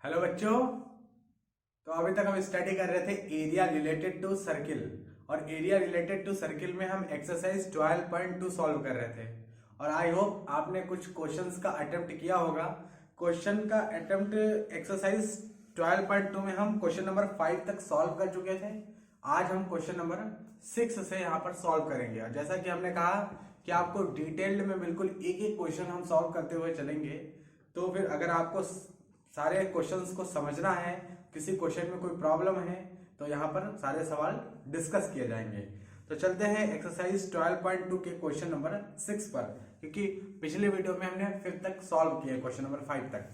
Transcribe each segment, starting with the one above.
Hello बच्चों। तो अभी तक हम स्टडी कर रहे थे एरिया रिलेटेड टू सर्किल, और एरिया रिलेटेड टू सर्किल में हम एक्सरसाइज 12.2 सॉल्व कर रहे थे। और आई होप आपने कुछ क्वेश्चंस का अटेम्प्ट किया होगा। क्वेश्चन का अटेम्प्ट एक्सरसाइज 12.2 में हम क्वेश्चन नंबर 5 तक सॉल्व कर चुके थे। आज हम क्वेश्चन नंबर 6 से यहाँ पर सॉल्व करेंगे। और जैसा कि हमने कहा कि आपको डिटेल्ड में बिल्कुल एक एक क्वेश्चन हम सॉल्व करते हुए चलेंगे। तो फिर अगर आपको सारे क्वेश्चंस को समझना है, किसी क्वेश्चन में कोई प्रॉब्लम है, तो यहाँ पर सारे सवाल डिस्कस किए जाएंगे। तो चलते हैं एक्सरसाइज 12.2 के क्वेश्चन नंबर 6 पर, क्योंकि पिछले वीडियो में हमने 5 तक सॉल्व किए, क्वेश्चन नंबर 5 तक।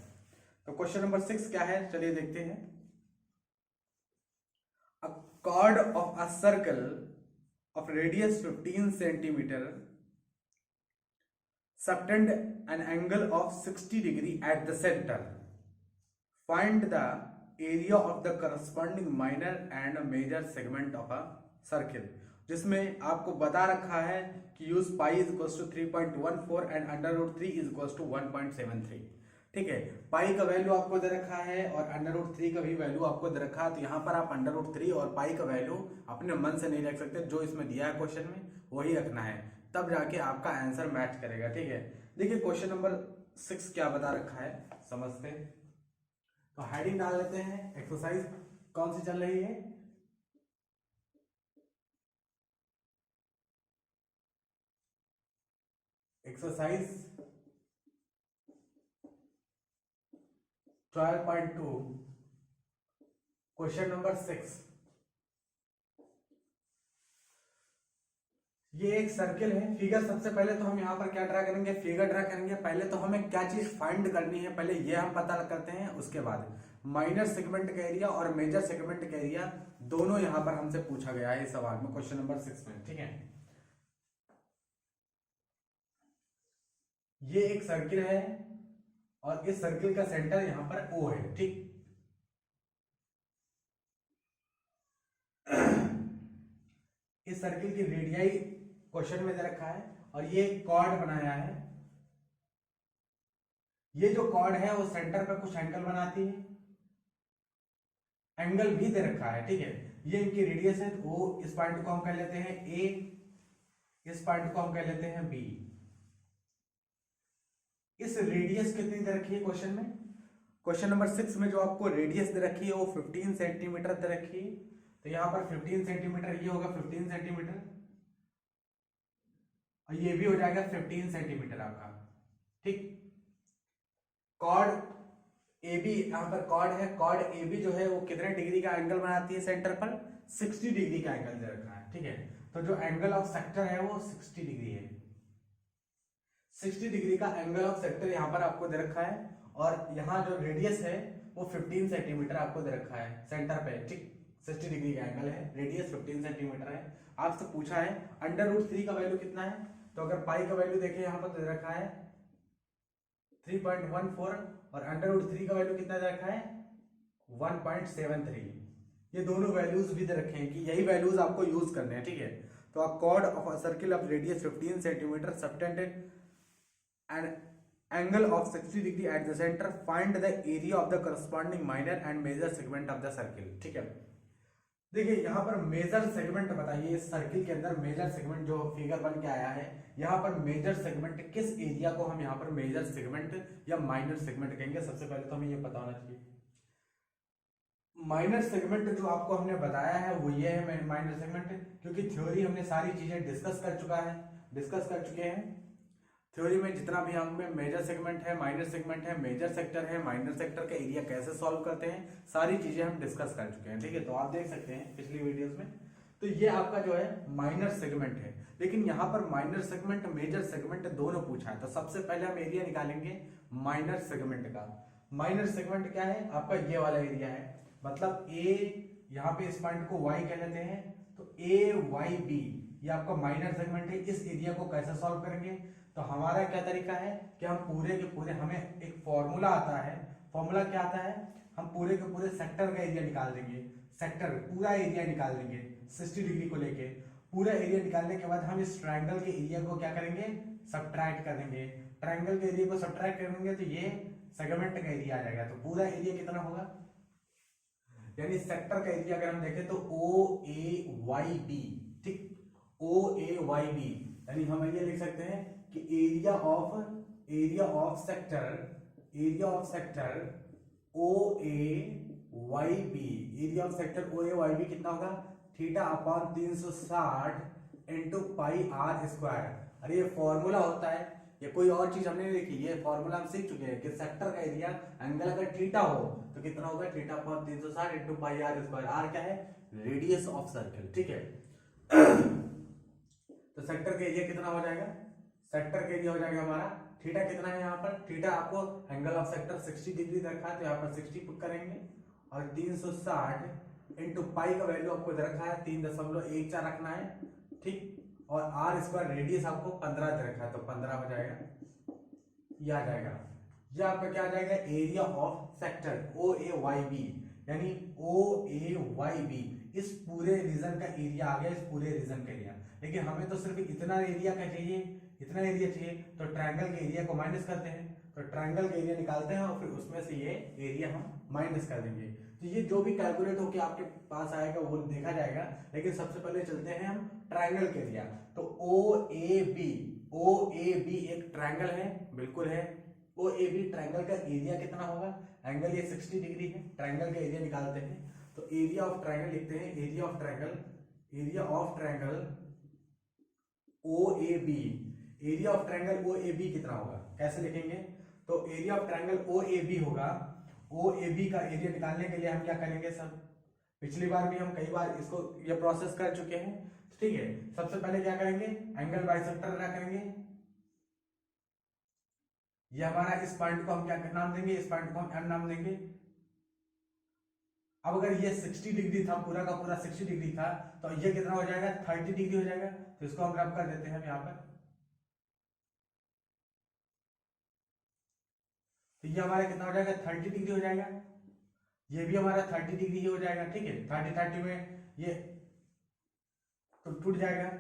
तो क्वेश्चन नंबर 6 क्या है, चलिए देखते हैं। अ chord of a circle of radius 15 centimeter subtend an angle of 60 degree at the center. Find the area of the corresponding minor and major segment of a circle, जिसमें आपको बता रखा है कि use pi is equal to 3.14 and under root 3 is equal to 1.73। ठीक है, पाई का value आपको दे रखा है और अंडर रूट 3 का भी वैल्यू आपको दे रखा है। तो यहाँ पर आप अंडर रूट 3 और पाई का वैल्यू अपने मन से नहीं रख सकते, जो इसमें दिया है क्वेश्चन में वही रखना है, तब जाके आपका आंसर मैच करेगा। ठीक है, देखिए क्वेश्चन नंबर 6 क्या बता रखा है, समझते हैं। तो हेडिंग डाल लेते हैं। एक्सरसाइज कौन सी चल रही है? Exercise 12.2 question number 6। ये एक सर्किल है। फिगर सबसे पहले तो हम यहाँ पर क्या ड्रा करेंगे, फिगर ड्रा करेंगे। पहले तो हमें क्या चीज फाइंड करनी है, पहले ये हम पता करते हैं। उसके बाद माइनर सेगमेंट का एरिया और मेजर सेगमेंट का एरिया दोनों यहाँ पर हमसे पूछा गया है इस सवाल में, क्वेश्चन नंबर 6 में। ठीक है, ये एक सर्किल है और इस सर्किल का सेंटर यहां पर O है। ठीक, इस सर्किल की रेडियाई क्वेश्चन में दे रखा है और ये कॉर्ड बनाया है। ये जो कॉर्ड है वो सेंटर पे कुछ एंगल बनाती है, एंगल भी दे रखा है। ठीक है, ये इनकी रेडियस है। तो इस पॉइंट को हम कह लेते हैं A, इस पॉइंट को हम कह लेते हैं B। इस रेडियस कितनी दे रखी है क्वेश्चन में? क्वेश्चन नंबर 6 में जो आपको रेडियस दे रखी है वो 15 सेंटीमीटर दे रखी है। तो यहां पर 15 सेंटीमीटर, ये होगा 15 सेंटीमीटर और ये भी हो जाएगा 15 सेंटीमीटर आपका। ठीक, कॉर्ड ए बी, यहां पर कॉर्ड है। कॉर्ड ए बी जो है वो कितने डिग्री का एंगल बनाती है सेंटर पर? 60 डिग्री का एंगल दे रखा है। ठीक है, तो जो एंगल ऑफ सेक्टर है वो 60 डिग्री है। 60 डिग्री का एंगल ऑफ सेक्टर यहां पर आपको दे रखा है और यहाँ जो रेडियस है वो 15 सेंटीमीटर आपको दे रखा है सेंटर पे। ठीक, 60 डिग्री का एंगल है, रेडियस 15 सेंटीमीटर है। आपसे पूछा है अंडर रूट 3 का वैल्यू कितना है। तो अगर पाई का वैल्यू देखिए यहाँ पर दे रखा है 3.14 और अंडर रूट 3 का वैल्यू कितना दे रखा है 1.73। ये दोनों वैल्यूज भी दे रखे हैं कि यही वैल्यूज आपको यूज करने हैं। ठीक है, तो अ cord of a circle of radius 15 centimetre subtended and angle of 60 degree at the center, find the area of the corresponding minor and major segment of the circle। ठीक है, देखिए यहाँ पर मेजर सेगमेंट बताइए। इस सर्किल के अंदर major segment जो फिगर बन के आया है, यहाँ पर मेजर सेगमेंट किस एरिया को हम यहाँ पर मेजर सेगमेंट या माइनर सेगमेंट कहेंगे? सबसे पहले तो हमें ये पता होना चाहिए। माइनर सेगमेंट जो आपको हमने बताया है वो ये है माइनर सेगमेंट, क्योंकि थ्योरी हमने सारी चीजें डिस्कस कर चुके हैं। थ्योरी में जितना भी हमें मेजर सेगमेंट है, माइनर सेगमेंट है, मेजर सेक्टर है, माइनर सेक्टर का एरिया कैसे सॉल्व करते हैं, सारी चीजें हम डिस्कस कर चुके हैं। ठीक है, तो आप देख सकते हैं पिछली वीडियोस में। तो ये आपका जो है माइनर सेगमेंट है, लेकिन यहाँ पर माइनर सेगमेंट मेजर सेगमेंट दोनों पूछा है। तो सबसे पहले हम एरिया निकालेंगे माइनर सेगमेंट का। माइनर सेगमेंट क्या है आपका? ये वाला एरिया है। मतलब ए, यहाँ पे इस पॉइंट को वाई कह लेते हैं, तो ए वाई बी ये आपका माइनर सेगमेंट है। इस एरिया को कैसे सॉल्व करेंगे? तो हमारा क्या तरीका है कि हम पूरे के पूरे, हमें एक फॉर्मूला आता है। फॉर्मूला क्या आता है? हम पूरे के पूरे सेक्टर का एरिया निकाल देंगे। सेक्टर पूरा एरिया निकाल देंगे 60 डिग्री को लेके। पूरा एरिया निकालने के बाद हम इस ट्रायंगल के एरिया को क्या करेंगे? सब्ट्रैक्ट कर देंगे। ट्रायंगल के एरिया को सब्ट्रैक्ट करेंगे तो ये सेगमेंट का एरिया आ जाएगा। तो पूरा एरिया कितना होगा, यानी सेक्टर का एरिया अगर हम देखें तो OAYB, ठीक, OAYB, यानी हम ये लिख सकते हैं कि area of sector OAYB, area of sector OAYB कितना होगा, theta upon 360 into pi r square. अरे ये फॉर्मूला होता है, ये कोई और चीज हमने नहीं लिखी, ये फॉर्मूला हम सीख चुके हैं कि सेक्टर का एरिया एंगल अगर थीटा हो तो कितना होगा, theta upon 360 into pi r square. R क्या है, रेडियस ऑफ सर्कल, ठीक है। तो सेक्टर का एरिया कितना हो जाएगा, सेक्टर का एरिया हो जाएगा हमारा, थीटा कितना है यहाँ पर, थीटा आपको एंगल ऑफ सेक्टर 60 डिग्री रखा है तो यहाँ पर 60 पुट करेंगे, और 360 इंटू पाई का वैल्यू आपको इधर रखा है 3.14 रखना है, ठीक, और आर स्क्वायर रेडियस आपको 15 रखा है तो 15 हो जाएगा, ये आ जाएगा। ये आपका क्या आ जाएगा, एरिया ऑफ सेक्टर OAYB, यानी OAYB इस पूरे रीजन का एरिया आ गया, इस पूरे रीजन का एरिया। लेकिन हमें तो सिर्फ इतना एरिया का चाहिए, इतना एरिया चाहिए, तो ट्रायंगल के एरिया को माइनस करते हैं, तो ट्रायंगल का एरिया निकालते हैं और फिर उसमें से ये एरिया हम माइनस कर देंगे। तो ये जो भी कैलकुलेट होकर आपके पास आएगा वो देखा जाएगा, लेकिन सबसे पहले चलते हैं हम ट्रायंगल के एरिया। तो OAB एक ट्रायंगल है, बिल्कुल है, OAB ट्रायंगल का एरिया कितना होगा, एंगल ये 60 डिग्री है, ट्रायंगल का एरिया निकालते हैं। तो एरिया ऑफ ट्रायंगल लिखते हैं, area of triangle OAB, area of triangle OAB कितना होगा, कैसे लिखेंगे, तो एरिया ऑफ ट्रायंगल OAB होगा, OAB का एरिया निकालने के लिए हम क्या करेंगे सब, पिछली बार भी हम कई बार इसको ये प्रोसेस कर चुके हैं, ठीक है। सबसे पहले क्या करेंगे, एंगल बाइसेक्टर क्या करेंगे, ये हमारा इस पॉइंट को हम क्या नाम देंगे, इस पॉइंट को हम M नाम देंगे। अब अगर ये 60 डिग्री था, पूरा का पूरा 60 डिग्री था, तो ये कितना हो जाएगा, 30 डिग्री हो जाएगा। तो इसको हम रब कर देते हैं यहाँ पर, तो ये हमारा कितना हो जाएगा, 30 डिग्री हो जाएगा, ये भी हमारा 30 डिग्री ही हो जाएगा, ठीक है। 30 में ये तो टूट जाएगा,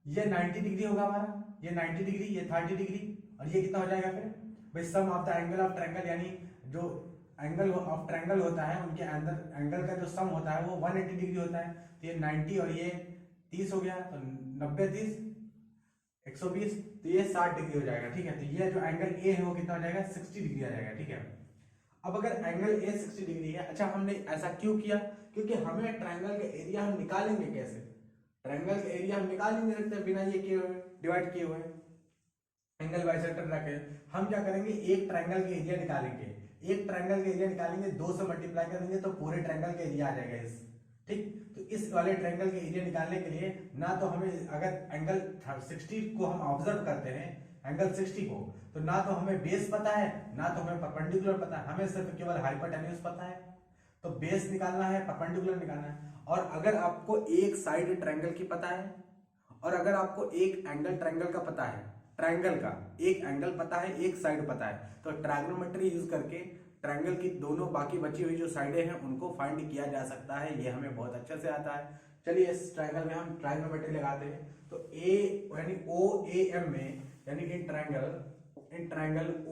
ये 90 डिग्री होगा हमारा, ये 90 डिग्री, ये 30 डिग्री, और ये कितना हो जाएगा फिर भाई, sum of the angle of triangle, यानी जो एंगल ऑफ ट्रायंगल होता है उनके अंदर एंगल का जो सम होता है वो 180 डिग्री होता है। तो ये 90 और ये 30 हो गया, तो 90 30 120, तो ये 60 डिग्री हो जाएगा, ठीक है। तो ये जो एंगल ए है वो कितना हो जाएगा, 60 डिग्री आ जाएगा, ठीक है। अब अगर एंगल ए 60 डिग्री है, अच्छा हमने ऐसा क्यों किया, क्योंकि हमें ट्रायंगल का एरिया हम निकालेंगे कैसे, ट्रायंगल का एरिया हम निकाल ही नहीं सकते बिना ये किए हुए, डिवाइड किए हुए एंगल बाइसेक्टर रखे। हम क्या करेंगे, एक ट्रायंगल का एरिया निकालेंगे, एक ट्रायंगल का एरिया निकालेंगे, 2 से मल्टीप्लाई कर देंगे तो पूरे ट्रायंगल का एरिया आ जाएगा इस, ठीक। तो इस वाले ट्रायंगल के एरिया निकालने के लिए ना तो हमें, अगर एंगल 60 को हम ऑब्जर्व करते हैं, एंगल 60 को, तो ना तो हमें बेस पता है, ना तो हमें परपेंडिकुलर पता है, हमें सिर्फ केवल हाइपोटेन्यूज पता है। तो बेस निकालना है, परपेंडिकुलर निकालना है। और अगर आपको एक साइड ट्रायंगल की पता है, और अगर आपको एक एंगल ट्रायंगल का पता है, ट्रायंगल का एक एंगल पता है, एक साइड पता है, तो ट्रायगोनोमेट्री यूज करके ट्रायंगल की दोनों बाकी बची हुई जो साइडें हैं उनको फाइंड किया जा सकता है। ये हमें बहुत अच्छे से आता है। चलिए इस ट्रायंगल में हम ट्रायगोनोमेट्री लगाते हैं। तो ए यानी OAM में, यानी इन ट्रायंगल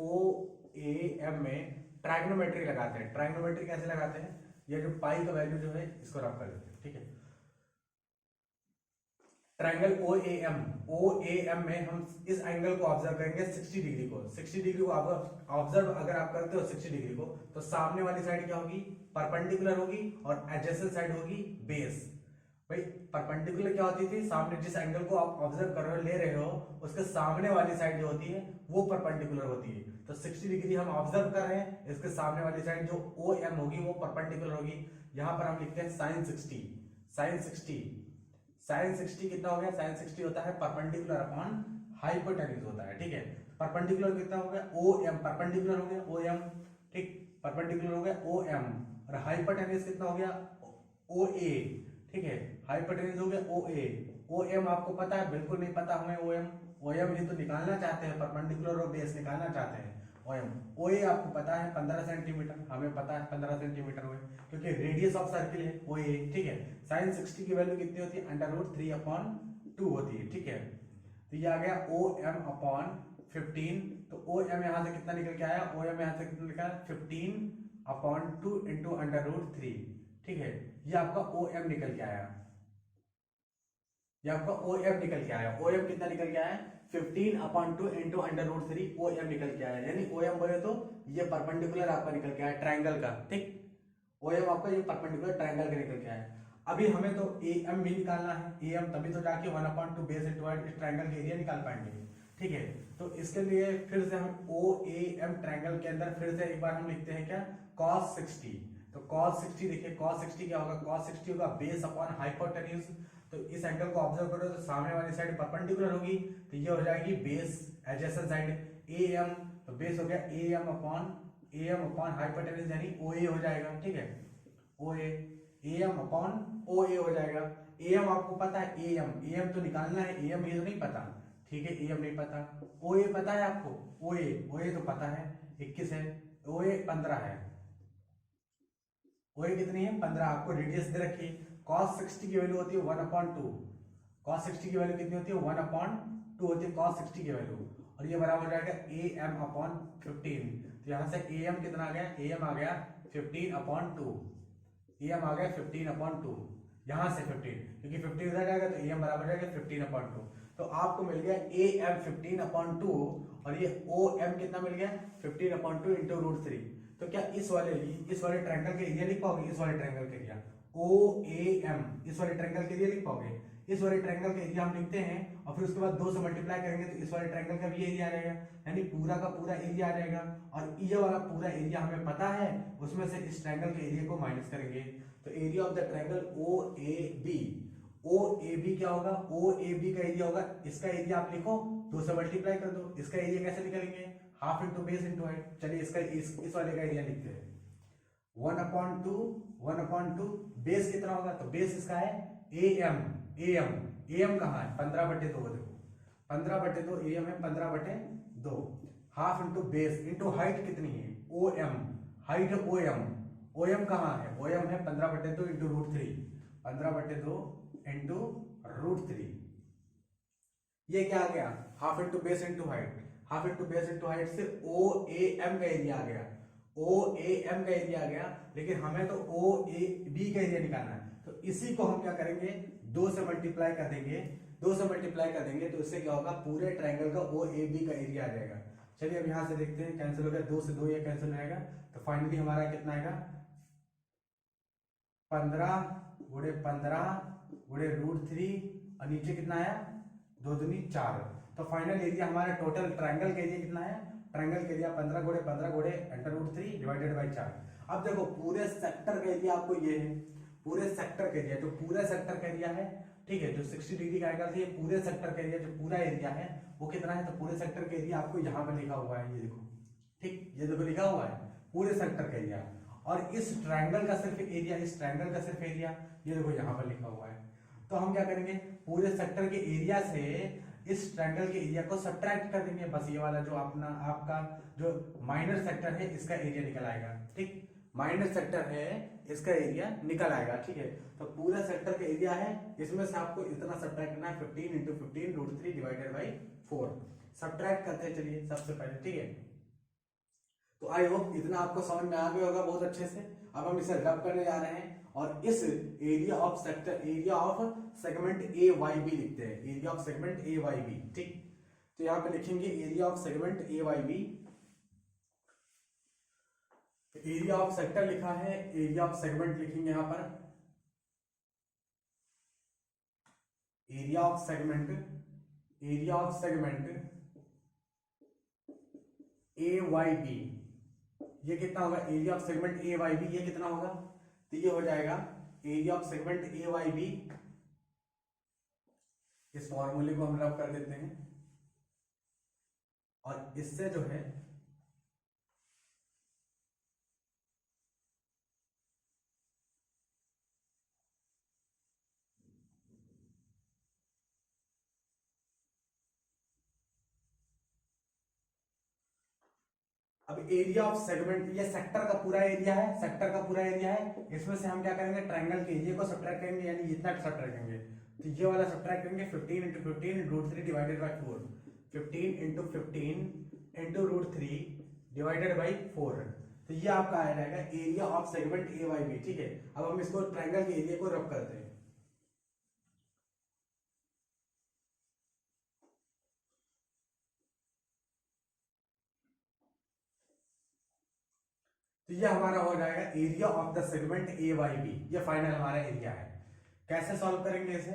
OAM में ट्रायगोनोमेट्री लगाते हैं। ट्रायगोनोमेट्री कैसे लगाते हैं, ये जो पाई का वैल्यू जो है इसको रब कर देते हैं, ठीक है। ट्रायंगल OAM में हम इस एंगल को ऑब्जर्व करेंगे 60 डिग्री को। 60 डिग्री को ऑब्जर्व अगर आप करते हो 60 डिग्री को, तो सामने वाली साइड क्या होगी, परपेंडिकुलर होगी, और एडजेसेंट साइड होगी बेस। भाई परपेंडिकुलर क्या होती थी, सामने जिस एंगल को आप ऑब्जर्व कर रहे हो, ले रहे हो, उसके सामने वाली साइड जो होती है वो परपेंडिकुलर होती है। तो 60 डिग्री हम ऑब्जर्व कर रहे हैं, इसके सामने वाली साइड जो OM होगी वो परपेंडिकुलर होगी। यहां पर हम लिखते हैं sin 60 कितना हो गया, sin 60 होता है परपेंडिकुलर अपॉन हाइपोटेन्यूज होता है, ठीक है। परपेंडिकुलर कितना हो गया, OM, परपेंडिकुलर हो गया OM, ठीक, परपेंडिकुलर हो गया OM, और हाइपोटेन्यूज कितना हो गया OA, ठीक है, हाइपोटेन्यूज हो गया OA। OM आपको पता है, बिल्कुल नहीं पता हमें OM ये तो निकालना चाहते हैं, परपेंडिकुलर और बेस निकालना चाहते हैं। OA आपको पता है 15 सेंटीमीटर, हमें पता है 15 सेंटीमीटर हुए, क्योंकि रेडियस ऑफ सर्किल है OA, ठीक है। sin 60 की वैल्यू कितनी होती है, √3/2 होती है, ठीक है। तो ये आ गया OM/50, 15, तो ओ एम यहाँ से कितना निकल के आया, ओ एम यहाँ से कितना निकला 15/2 इंटू √3। ठीक है, ये आपका ओ एम निकल के आया, ये आपका ओ एम निकल के आया। ओ एम कितना निकल के आया 15/2 इंटू √3 ओ एम निकल के आया। यानी ओ एम बोले तो ये परपेंडिकुलर आपका निकल के आया ट्राइंगल का। ठीक, ओ एम आपका ये परपेंडिकुलर ट्राइंगल का निकल के आया। अभी हमें तो ए एम भी निकालना है, ए एम तभी तो जाके 1/2 बेस इंटू हाइट इस ट्राइंगल का एरिया निकाल पाएंगे। ठीक है, तो इसके लिए फिर से हम ओ ए एम ट्राइंगल के अंदर फिर से एक बार हम लिखते हैं क्या, cos 60। तो cos 60 देखिए, cos 60 क्या होगा, cos 60 होगा बेस अपॉन हाइपोटेन्यूज। तो इस एंगल को ऑब्जर्व करो तो सामने वाली साइड परपेंडिकुलर होगी, तो ये हो जाएगी base adjacent side A M, तो बेस हो गया ए एम अपॉन हाइपोटेन्यूज यानी ओ ए हो जाएगा। ठीक है, ओ ए एम अपॉन ओ ए हो जाएगा। ए एम आपको पता है, ए एम तो निकालना है, ए एम ये तो नहीं पता। ठीक है, ए एम नहीं पता, ओ ए पता है आपको, ओ ए तो पता है 21 है, ओ ए 15 है, ओ ए कितनी है 15। आपको रेडियस दे रखी है, cos 60 की वैल्यू होती है 1/2, cos 60 की वैल्यू कितनी होती है 1/2 होती है cos 60 की वैल्यू, और ये बराबर हो जाएगा ए एम अपॉन 15। तो यहाँ से ए एम कितना आ गया, ए एम आ गया 15/2, ए एम आ गया 15/2, यहाँ से 15 क्योंकि 15 उधर जाएगा तो ए एम बराबर जाएगा 15/2। तो आपको मिल गया ए एम 15/2 और ये ओ एम कितना मिल गया 15/2 इंटू √3। तो क्या इस वाले ट्रायंगल के एरिया लिख पाओगे, इस वाले ट्रायंगल के एरिया ओ ए एम, इस वाले ट्रायंगल के एरिया लिख पाओगे। इस वाले ट्रायंगल का एरिया हम लिखते हैं और फिर उसके बाद 2 से मल्टीप्लाई करेंगे तो इस वाले ट्रायंगल का भी एरिया आ जाएगा, यानी पूरा का पूरा एरिया आ जाएगा। और ये वाला पूरा एरिया हमें पता है, उसमें से इस ट्रायंगल के एरिया को माइनस करेंगे। तो area of the triangle O A B, O A B क्या होगा, ओ ए बी का एरिया होगा, इसका एरिया आप लिखो 2 से मल्टीप्लाई कर दो। इसका एरिया कैसे निकालेंगे, half into base into height. चलिए इसका इस वाले का एरिया लिखते हैं 1/2 बेस कितना होगा, तो बेस इसका है ए एम, ए एम कहाँ है 15/2, देखो 15/2 ए एम है 15/2, half into base into height कितनी है ओ एम, हाइट है ओ एम कहाँ है, ओ एम है 15/2 इंटू √3, 15/2 इंटू √3। ये क्या आ गया half into base into height, half into base into height से ओ ए एम का एरिया आ गया, ओ ए एम का एरिया आ गया। लेकिन हमें तो ओ ए बी का एरिया निकालना है, तो इसी को हम क्या करेंगे 2 से मल्टीप्लाई कर देंगे, 2 से मल्टीप्लाई कर देंगे तो इससे क्या होगा पूरे ट्रायंगल का ओ ए बी का एरिया आ जाएगा। चलिए अब यहां से देखते हैं, कैंसिल हो गया, 2 से 2 ये कैंसिल हो जाएगा, तो फाइनली हमारा कितना आएगा 15 गुणे 15 √3 और नीचे कितना आया 2 दूनी 4। तो फाइनल एरिया हमारा टोटल ट्रायंगल का एरिया कितना है, ट्रायंगल के एरिया 15 गुणे √3 डिवाइडेड बाई 4। अब देखो पूरे सेक्टर का एरिया आपको ये है, पूरे सेक्टर का एरिया, जो पूरे सेक्टर का एरिया है, ठीक है, जो 60 डिग्री का एंगल है, पूरे सेक्टर का एरिया जो पूरा एरिया है वो कितना है, तो पूरे सेक्टर का एरिया आपको यहाँ पर लिखा हुआ है, ये देखो, ठीक, ये देखो लिखा हुआ है पूरे सेक्टर का एरिया। और इस ट्रायंगल का सिर्फ एरिया, इस ट्रायंगल का सिर्फ एरिया ये देखो यहाँ पर लिखा हुआ है। तो हम क्या करेंगे पूरे सेक्टर के एरिया से इस ट्रायंगल के एरिया को सब्ट्रैक्ट कर देंगे, बस ये वाला जो अपना आपका जो माइनर सेक्टर है इसका एरिया निकल आएगा। ठीक, माइनर सेक्टर है इसका एरिया निकल आएगा। ठीक है, तो पूरा सेक्टर का एरिया है, इसमें से आपको इतना सब्ट्रैक्ट करना है 15 × 15 √3 डिवाइडेड बाई 4। सब्ट्रैक्ट करते हैं चलिए सबसे पहले। ठीक है, तो आई होप इतना आपको समझ में आ गया होगा बहुत अच्छे से। अब हम इसे रब करने जा रहे हैं और इस area of sector, area of segment A Y B लिखते हैं, area of segment A Y B. ठीक, तो यहां पे लिखेंगे area of segment A Y B. Area of sector लिखा है, एरिया ऑफ सेगमेंट लिखेंगे यहां पर area of segment, area of segment A Y B, ये कितना होगा area of segment A Y B, ये कितना होगा, तो ये हो जाएगा area of segment A Y B. इस फॉर्मूले को हम रब कर देते हैं और इससे जो है अब एरिया ऑफ सेगमेंट, ये सेक्टर का पूरा एरिया है, सेक्टर का पूरा एरिया है, इसमें से हम क्या करेंगे ट्रायंगल के एरिया को सब्ट्रैक्ट करेंगे, यानी इतना सब्ट्रैक्ट करेंगे, तो ये वाला सब्ट्रैक्ट करेंगे 15 × 15 √3 divided by 4। 15 into 15 into √3 divided by 4। तो ये आपका आ जाएगा area of segment A Y B. ठीक है, अब हम इसको ट्रायंगल के एरिया को रब करते हैं। तो ये हमारा हो जाएगा area of the segment A Y B. ये फाइनल हमारा एरिया है। कैसे सॉल्व करेंगे इसे?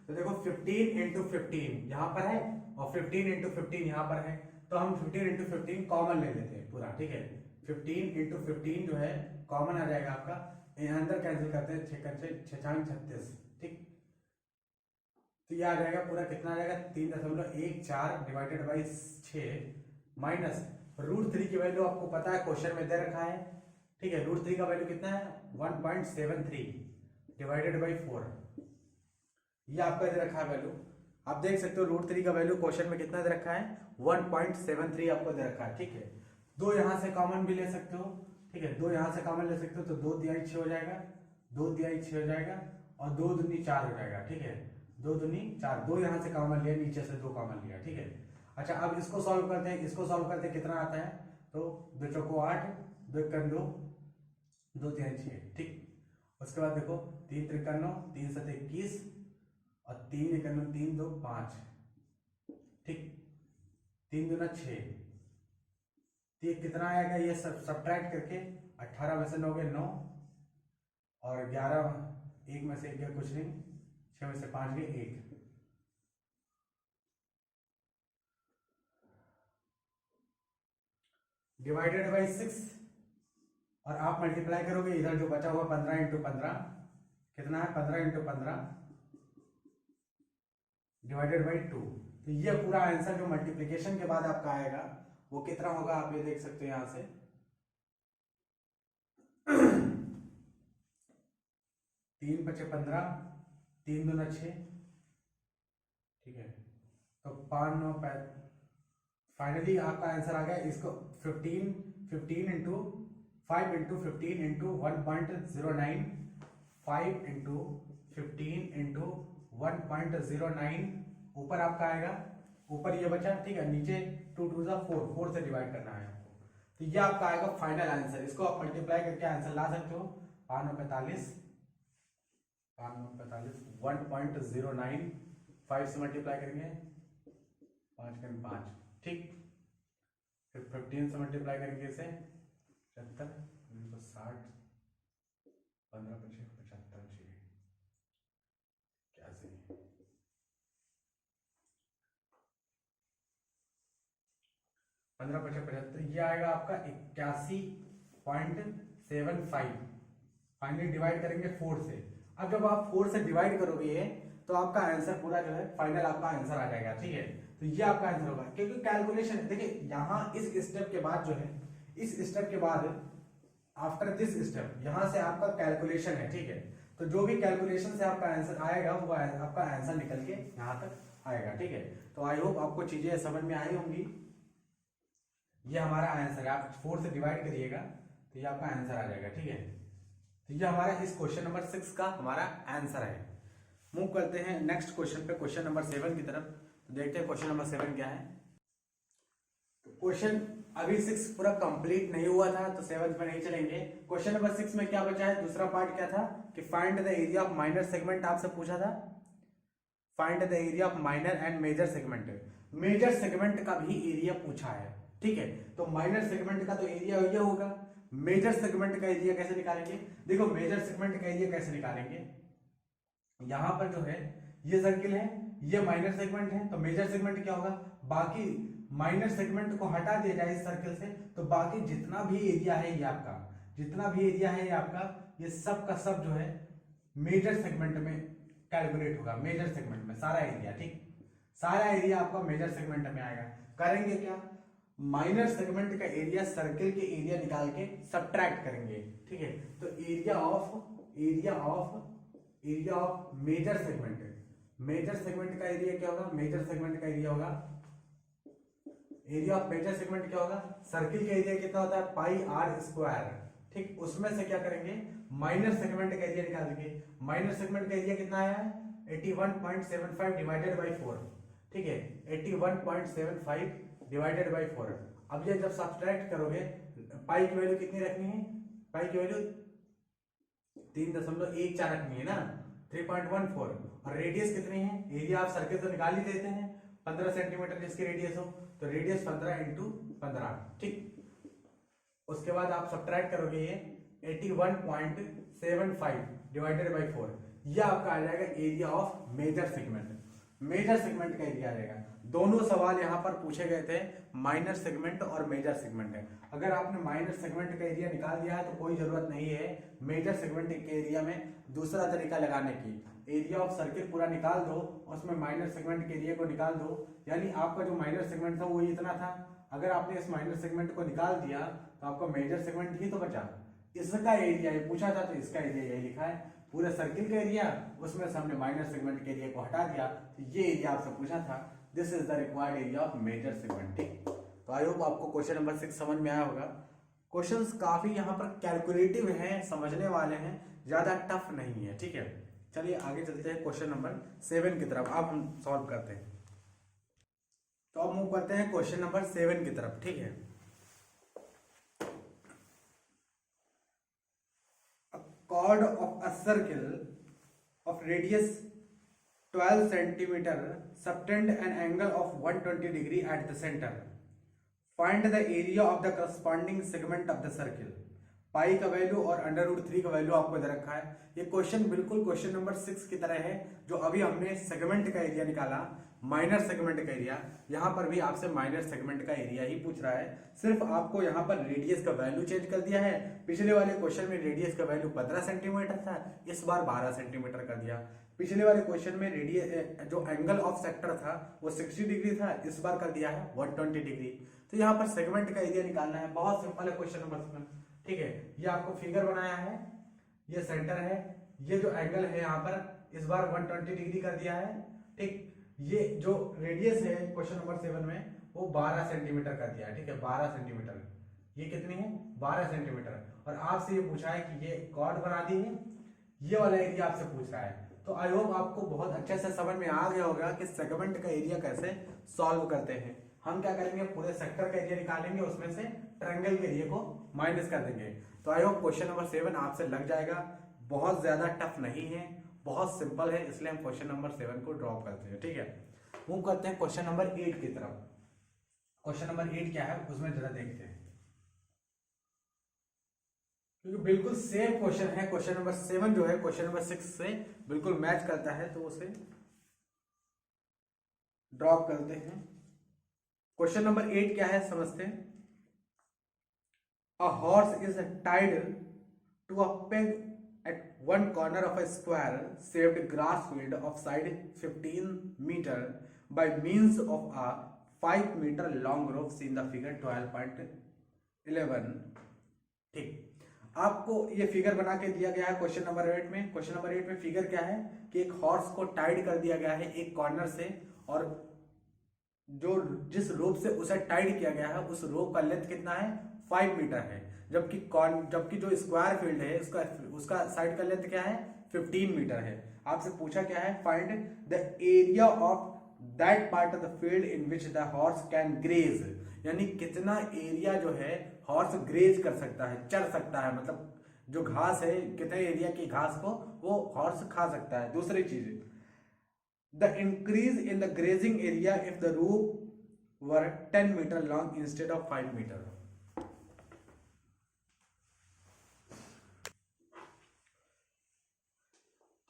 तो देखो 15 इंटू 15 यहाँ पर है और 15 इंटू 15 यहाँ पर है, तो हम 15 इंटू 15 कॉमन ले लेते हैं पूरा। ठीक है, 15 इंटू 15 जो है कॉमन आ जाएगा आपका, अंदर कैंसिल करते हैं, 6 36। ठीक, तो ये आ जाएगा पूरा, कितना आ जाएगा 3.14 डिवाइडेड बाई 6 माइनस √3 की वैल्यू आपको पता है, क्वेश्चन में दे रखा है। ठीक है, √3 का वैल्यू कितना है 1.73 डिवाइडेड बाई 4। ये आपका दे रखा है वैल्यू, आप देख सकते हो √3 का वैल्यू क्वेश्चन में कितना दे रखा है 1.73 आपको दे रखा है। ठीक है, 2 यहां से कॉमन भी ले सकते हो। ठीक है, 2 यहां से कॉमन ले सकते हो, तो 2 तिहाई 6 हो जाएगा, 2 तिहाई 6 हो जाएगा और 2 दूनी 4 हो जाएगा। ठीक है, 2 दूनी 4, 2 यहां से कॉमन लिया, नीचे से 2 कॉमन लिया। ठीक है, अच्छा अब इसको सॉल्व करते हैं। इसको सॉल्व करते हैं कितना आता है, तो 2 चौको 8, 2 एकम 2, 2 तिहाई 6। ठीक, उसके बाद देखो 3 त्रिका 9, 3 7 21 और 3 एकम 3 2 5। ठीक, 3 दूना 6, तो ये कितना आएगा, ये सब सब्ट्रैक्ट करके 18 में से 9 गए 9 और 11, 1 में से 1 गया कुछ नहीं, 6 में से 5 गए 1, डिवाइडेड बाई 6 और आप मल्टीप्लाई करोगे, इधर जो बचा हुआ 15 इंटू 15 कितना है 15 इंटू 15 डिवाइडेड बाई 2। तो ये पूरा आंसर जो मल्टीप्लिकेशन के बाद आपका आएगा वो कितना होगा, आप ये देख सकते हो यहां से 3 बचे 15, 3 दूना 6। ठीक है, तो 5 9 फाइनली आपका आंसर आ गया। इसको 15 into 5 into 15 into 1.09, 5 into 15 into 1.09 ऊपर आपका आएगा, ऊपर ये बचा। ठीक है, नीचे 2 2 4, 4 से डिवाइड करना है आपको। तो ये आपका आएगा फाइनल आंसर। इसको आप मल्टीप्लाई करके आंसर ला सकते हो, 5 9 45, 1.09, 5 से मल्टीप्लाई करेंगे 5 करें 5। ठीक, फिर 15 से मल्टीप्लाई करेंगे इसे 75, 60, 15 25 75 क्या सही 15 25 75, ये आएगा आपका 81.75। फाइनली डिवाइड करेंगे 4 से। अब जब आप 4 से डिवाइड करोगे तो आपका आंसर पूरा जो है फाइनल आपका आंसर आ जाएगा। ठीक है, तो ये आपका आंसर होगा, क्योंकि कैलकुलेशन देखिए यहाँ इस स्टेप के बाद जो है, इस स्टेप के बाद आफ्टर दिस स्टेप यहां से आपका कैलकुलेशन है। ठीक है, तो जो भी कैलकुलेशन से आपका आंसर आएगा वो आपका आंसर निकल के यहाँ तक आएगा। ठीक है, तो आई होप आपको चीजें समझ में आई होंगी। ये हमारा आंसर है, आप 4 से डिवाइड करिएगा तो ये आपका आंसर आ जाएगा। ठीक है, तो ये हमारा इस क्वेश्चन नंबर 6 का हमारा आंसर है। मूव करते हैं नेक्स्ट क्वेश्चन पे, क्वेश्चन नंबर 7 की तरफ। तो देखते हैं क्वेश्चन नंबर 7 क्या है। तो क्वेश्चन अभी 6 पूरा कंप्लीट नहीं हुआ था, तो 7 में नहीं चलेंगे। क्वेश्चन नंबर 6 में क्या बचा है, दूसरा पार्ट क्या था कि find the area of minor segment आपसे पूछा था। Find the area of minor and major segment. Major segment का भी एरिया पूछा है। ठीक है, तो माइनर सेगमेंट का तो एरिया ये होगा, मेजर सेगमेंट का एरिया कैसे निकालेंगे? देखो मेजर सेगमेंट का एरिया कैसे निकालेंगे, यहां पर जो है ये सर्किल है, ये माइनर सेगमेंट है, तो मेजर सेगमेंट क्या होगा, बाकी माइनर सेगमेंट को हटा दिया जाए इस सर्किल से, तो बाकी जितना भी एरिया है ये आपका, जितना भी एरिया है ये आपका, ये सब का सब जो है मेजर सेगमेंट में कैलकुलेट होगा। मेजर सेगमेंट में सारा एरिया, ठीक, सारा एरिया आपका मेजर सेगमेंट में आएगा। करेंगे क्या, माइनर सेगमेंट का एरिया सर्किल के एरिया निकाल के सब्ट्रैक्ट करेंगे। ठीक है, तो area of major segment, major segment का एरिया क्या होगा, मेजर सेगमेंट का एरिया होगा, एरिया ऑफ मेजर सेगमेंट क्या होगा, सर्किल का एरिया कितना होता है पाई आर स्क्वायर। ठीक, उसमें से क्या करेंगे, माइनर सेगमेंट का एरिया निकाल देंगे। माइनर सेगमेंट का एरिया कितना आया है 81.75 डिवाइडेड बाई 4। ठीक है, 81.75 डिवाइडेड बाई 4। अब ये जब सब्ट्रैक्ट करोगे, पाई की वैल्यू कितनी रखनी है, पाई की वैल्यू 3.14 रखनी है ना, 3.14। और रेडियस कितनी है, एरिया आप सर्किल तो निकाल ही देते हैं, 15 सेंटीमीटर जिसकी रेडियस हो, तो रेडियस 15 इंटू 15, ठीक। उसके बाद आप सब्ट्रैक्ट करोगे ये 81.75 डिवाइडेड बाई 4, ये आपका आ जाएगा area of major segment. Major segment का एरिया आ जाएगा। दोनों सवाल यहाँ पर पूछे गए थे, माइनर सेगमेंट और मेजर सेगमेंट है। अगर आपने माइनर सेगमेंट का एरिया निकाल दिया है तो कोई जरूरत नहीं है मेजर सेगमेंट के एरिया में दूसरा तरीका लगाने की। एरिया ऑफ सर्किल पूरा निकाल दो, उसमें माइनर सेगमेंट के एरिया को निकाल दो, यानी आपका जो माइनर सेगमेंट था वो इतना था। अगर आपने इस माइनर सेगमेंट को निकाल दिया तो आपका मेजर सेगमेंट ही तो बचा। इसका एरिया ये पूछा था तो इसका एरिया यही लिखा है, पूरे सर्किल का एरिया, उसमें से हमने माइनर सेगमेंट के एरिया को हटा दिया, तो ये एरिया आपसे पूछा था। This is the required area of major segment, ठीक। तो आई होप आपको क्वेश्चन नंबर 6 समझ में आया होगा। क्वेश्चंस काफी यहाँ पर कैलकुलेटिव हैं, समझने वाले हैं, ज्यादा टफ नहीं है, ठीक है। चलिए आगे चलते हैं क्वेश्चन नंबर 7 की तरफ, अब हम सॉल्व करते हैं। तो अब मूव करते हैं क्वेश्चन नंबर 7 की तरफ, ठीक है। Chord of a circle of radius 12 centimeter subtend an angle of 120 degree at the center. Find the area of the corresponding segment of the circle. पाई का वैल्यू और √3 का वैल्यू आपको दे रखा है। ये क्वेश्चन बिल्कुल क्वेश्चन नंबर 6 की तरह है, जो अभी हमने सेगमेंट का एरिया निकाला, माइनर सेगमेंट का एरिया। यहाँ पर भी आपसे माइनर सेगमेंट का एरिया ही पूछ रहा है, सिर्फ आपको यहाँ पर रेडियस का वैल्यू चेंज कर दिया है। पिछले वाले क्वेश्चन में रेडियस का वैल्यू 15 सेंटीमीटर था, इस बार 12 सेंटीमीटर कर दिया। पिछले वाले क्वेश्चन में रेडियस जो एंगल ऑफ सेक्टर था वो 60 डिग्री था, इस बार कर दिया है 120 डिग्री। तो यहाँ पर सेगमेंट का एरिया निकालना है, बहुत सिंपल है क्वेश्चन नंबर 7, ठीक है। ये आपको फिगर बनाया है, ये सेंटर है, ये जो एंगल है यहाँ पर इस बार 120 डिग्री कर दिया है, ठीक। ये जो रेडियस है क्वेश्चन नंबर 7 में वो 12 सेंटीमीटर कर दिया है, ठीक है, 12 सेंटीमीटर। ये कितनी है, 12 सेंटीमीटर। और आपसे ये पूछा है कि ये कॉर्ड बना दी है, ये वाला एरिया आपसे पूछ रहा है। तो आई होप आपको बहुत अच्छे से समझ में आ गया होगा कि सेगमेंट का एरिया कैसे सॉल्व करते हैं। हम क्या करेंगे, पूरे सेक्टर का एरिया निकालेंगे, उसमें से ट्रायंगल के एरिया को माइनस कर देंगे। तो आई होप क्वेश्चन नंबर 7 आपसे लग जाएगा, बहुत ज्यादा टफ नहीं है, बहुत सिंपल है, इसलिए हम क्वेश्चन नंबर 7 को ड्रॉप करते हैं, ठीक है। मूव करते हैं क्वेश्चन नंबर 8 की तरफ। क्वेश्चन नंबर 8 क्या है उसमें जरा देखते हैं, क्योंकि बिल्कुल सेम क्वेश्चन है। क्वेश्चन नंबर 7 जो है क्वेश्चन नंबर 6 से बिल्कुल मैच करता है, तो उसे ड्रॉप करते हैं। क्वेश्चन नंबर 8 क्या है समझते हैं। A horse is tied to a peg at one corner of a square shaped grass field of side 15 meter by means of a 5 meter long rope seen the figure 12.11, ठीक। आपको ये figure बना के दिया गया है क्वेश्चन नंबर 8 में। Question number 8 में फिगर क्या है कि एक हॉर्स को टाइड कर दिया गया है एक कॉर्नर से, और जो जिस रोप से उसे टाइड किया गया है उस रोप का लेंथ कितना है, 5 मीटर है। जबकि जो स्क्वायर फील्ड है उसका साइड का लेंथ क्या है, 15 मीटर है। आपसे पूछा क्या है, find the area of that part of the field in which the horse can graze, यानी कितना एरिया जो है हॉर्स ग्रेज कर सकता है, चर सकता है, मतलब जो घास है कितने एरिया की घास को वो हॉर्स खा सकता है। दूसरी चीज, the increase in the grazing area if the rope were 10 metre long instead of 5 metre.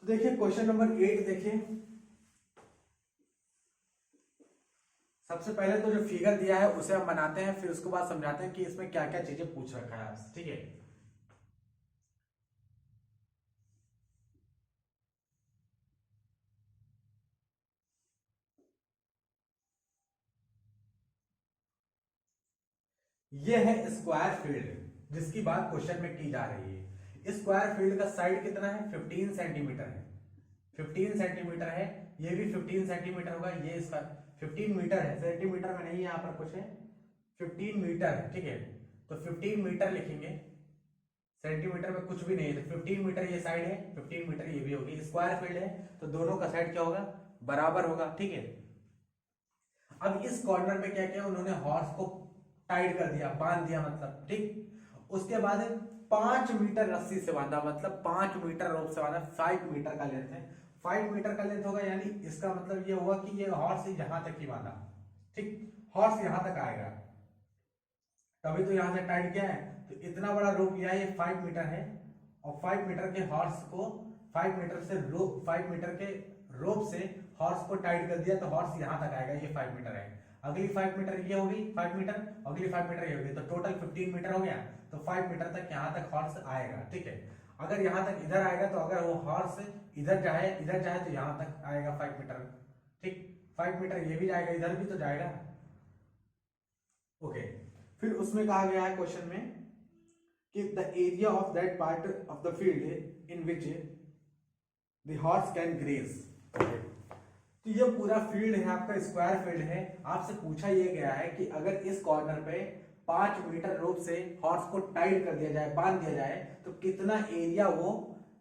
तो देखिए क्वेश्चन नंबर 8 देखिए, सबसे पहले तो जो फिगर दिया है उसे हम बनाते हैं, फिर उसके बाद समझाते हैं कि इसमें क्या क्या चीजें पूछ रखा है आपसे, ठीक है। ये है स्क्वायर फील्ड जिसकी बात क्वेश्चन में की जा रही है। स्क्वायर फील्ड का साइड कितना है, 15 सेंटीमीटर है, 15 सेंटीमीटर है, ये भी 15 सेंटीमीटर होगा, ये इसका 15 मीटर है, सेंटीमीटर में नहीं, यहाँ पर कुछ है, 15 मीटर है, ठीक है। तो 15 मीटर लिखेंगे, सेंटीमीटर में कुछ भी नहीं है, तो 15 मीटर ये साइड है, 15 मीटर ये भी होगी। स्क्वायर फील्ड है तो दोनों का साइड क्या होगा, बराबर होगा, ठीक है। अब इस कॉर्नर पे क्या किया उन्होंने, हॉर्स को टाइट कर दिया, बांध दिया मतलब, ठीक। उसके बाद 5 मीटर रस्सी से बांधा, मतलब 5 मीटर रोप से बांधा, 5 मीटर का लेंथ है, 5 मीटर का लेंथ होगा, यानी इसका मतलब ये हुआ कि ये हॉर्स यहां तक ही बांधा, ठीक, हॉर्स यहां तक आएगा, तभी तो यहां से टाइट किया है। तो इतना बड़ा रोप लिया है, ये 5 मीटर है, और 5 मीटर के हॉर्स को 5 मीटर से रोप 5 मीटर के रोप से हॉर्स को टाइट कर दिया, तो हॉर्स यहां तक आएगा, ये 5 मीटर है। अगली 5 मीटर ये होगी 5 मीटर, अगली 5 मीटर ये होगी, तो टोटल 15 मीटर हो गया। तो 5 मीटर तक यहां तक हॉर्स आएगा, ठीक है। अगर यहां तक इधर आएगा, तो अगर वो हॉर्स इधर जाए तो यहां तक आएगा 5 मीटर, ठीक। 5 मीटर ये भी जाएगा, इधर भी तो जाएगा, ओके। फिर उसमें कहा गया है क्वेश्चन में कि the area of that part of the field in which the horse can graze, okay. तो ये पूरा फील्ड है आपका, स्क्वायर फील्ड है। आपसे पूछा ये गया है कि अगर इस कॉर्नर पे 5 मीटर रोप से हॉर्स को टाइट कर दिया जाए, बांध दिया जाए, तो कितना एरिया वो,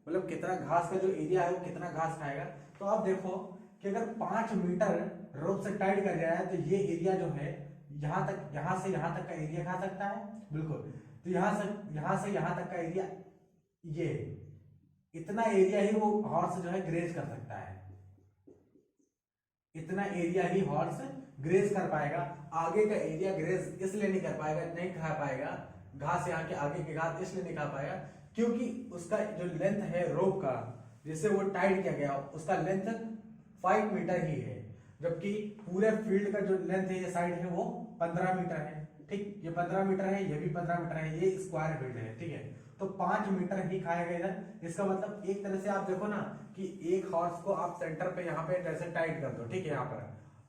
मतलब कितना घास का जो एरिया है वो कितना घास खाएगा। तो आप देखो कि अगर 5 मीटर रोप से टाइट कर दिया है, तो ये एरिया जो है यहां तक, यहां से यहां तक का एरिया खा सकता है, बिल्कुल। तो यहां से यहां तक का एरिया, ये इतना एरिया ही वो हॉर्स जो है ग्रेज कर सकता है, इतना एरिया ही हॉर्स ग्रेज कर पाएगा। आगे का एरिया ग्रेज इसलिए नहीं कर पाएगा, नहीं खा पाएगा घास, यहाँ के आगे के घास इसलिए नहीं खा पाएगा क्योंकि उसका जो लेंथ है रोप का, जिसे वो टाइट किया गया, उसका लेंथ 5 मीटर ही है, जबकि पूरे फील्ड का जो लेंथ है ये साइड है वो 15 मीटर है, ठीक। ये 15 मीटर है, ये भी 15 मीटर है, ये स्क्वायर फील्ड है, ठीक है। तो 5 मीटर ही खाएगा इधर। इसका मतलब एक तरह से आप देखो ना कि एक हॉर्स को आप सेंटर पे यहाँ पे जैसे टाइट कर दो, ठीक है। यहाँ पर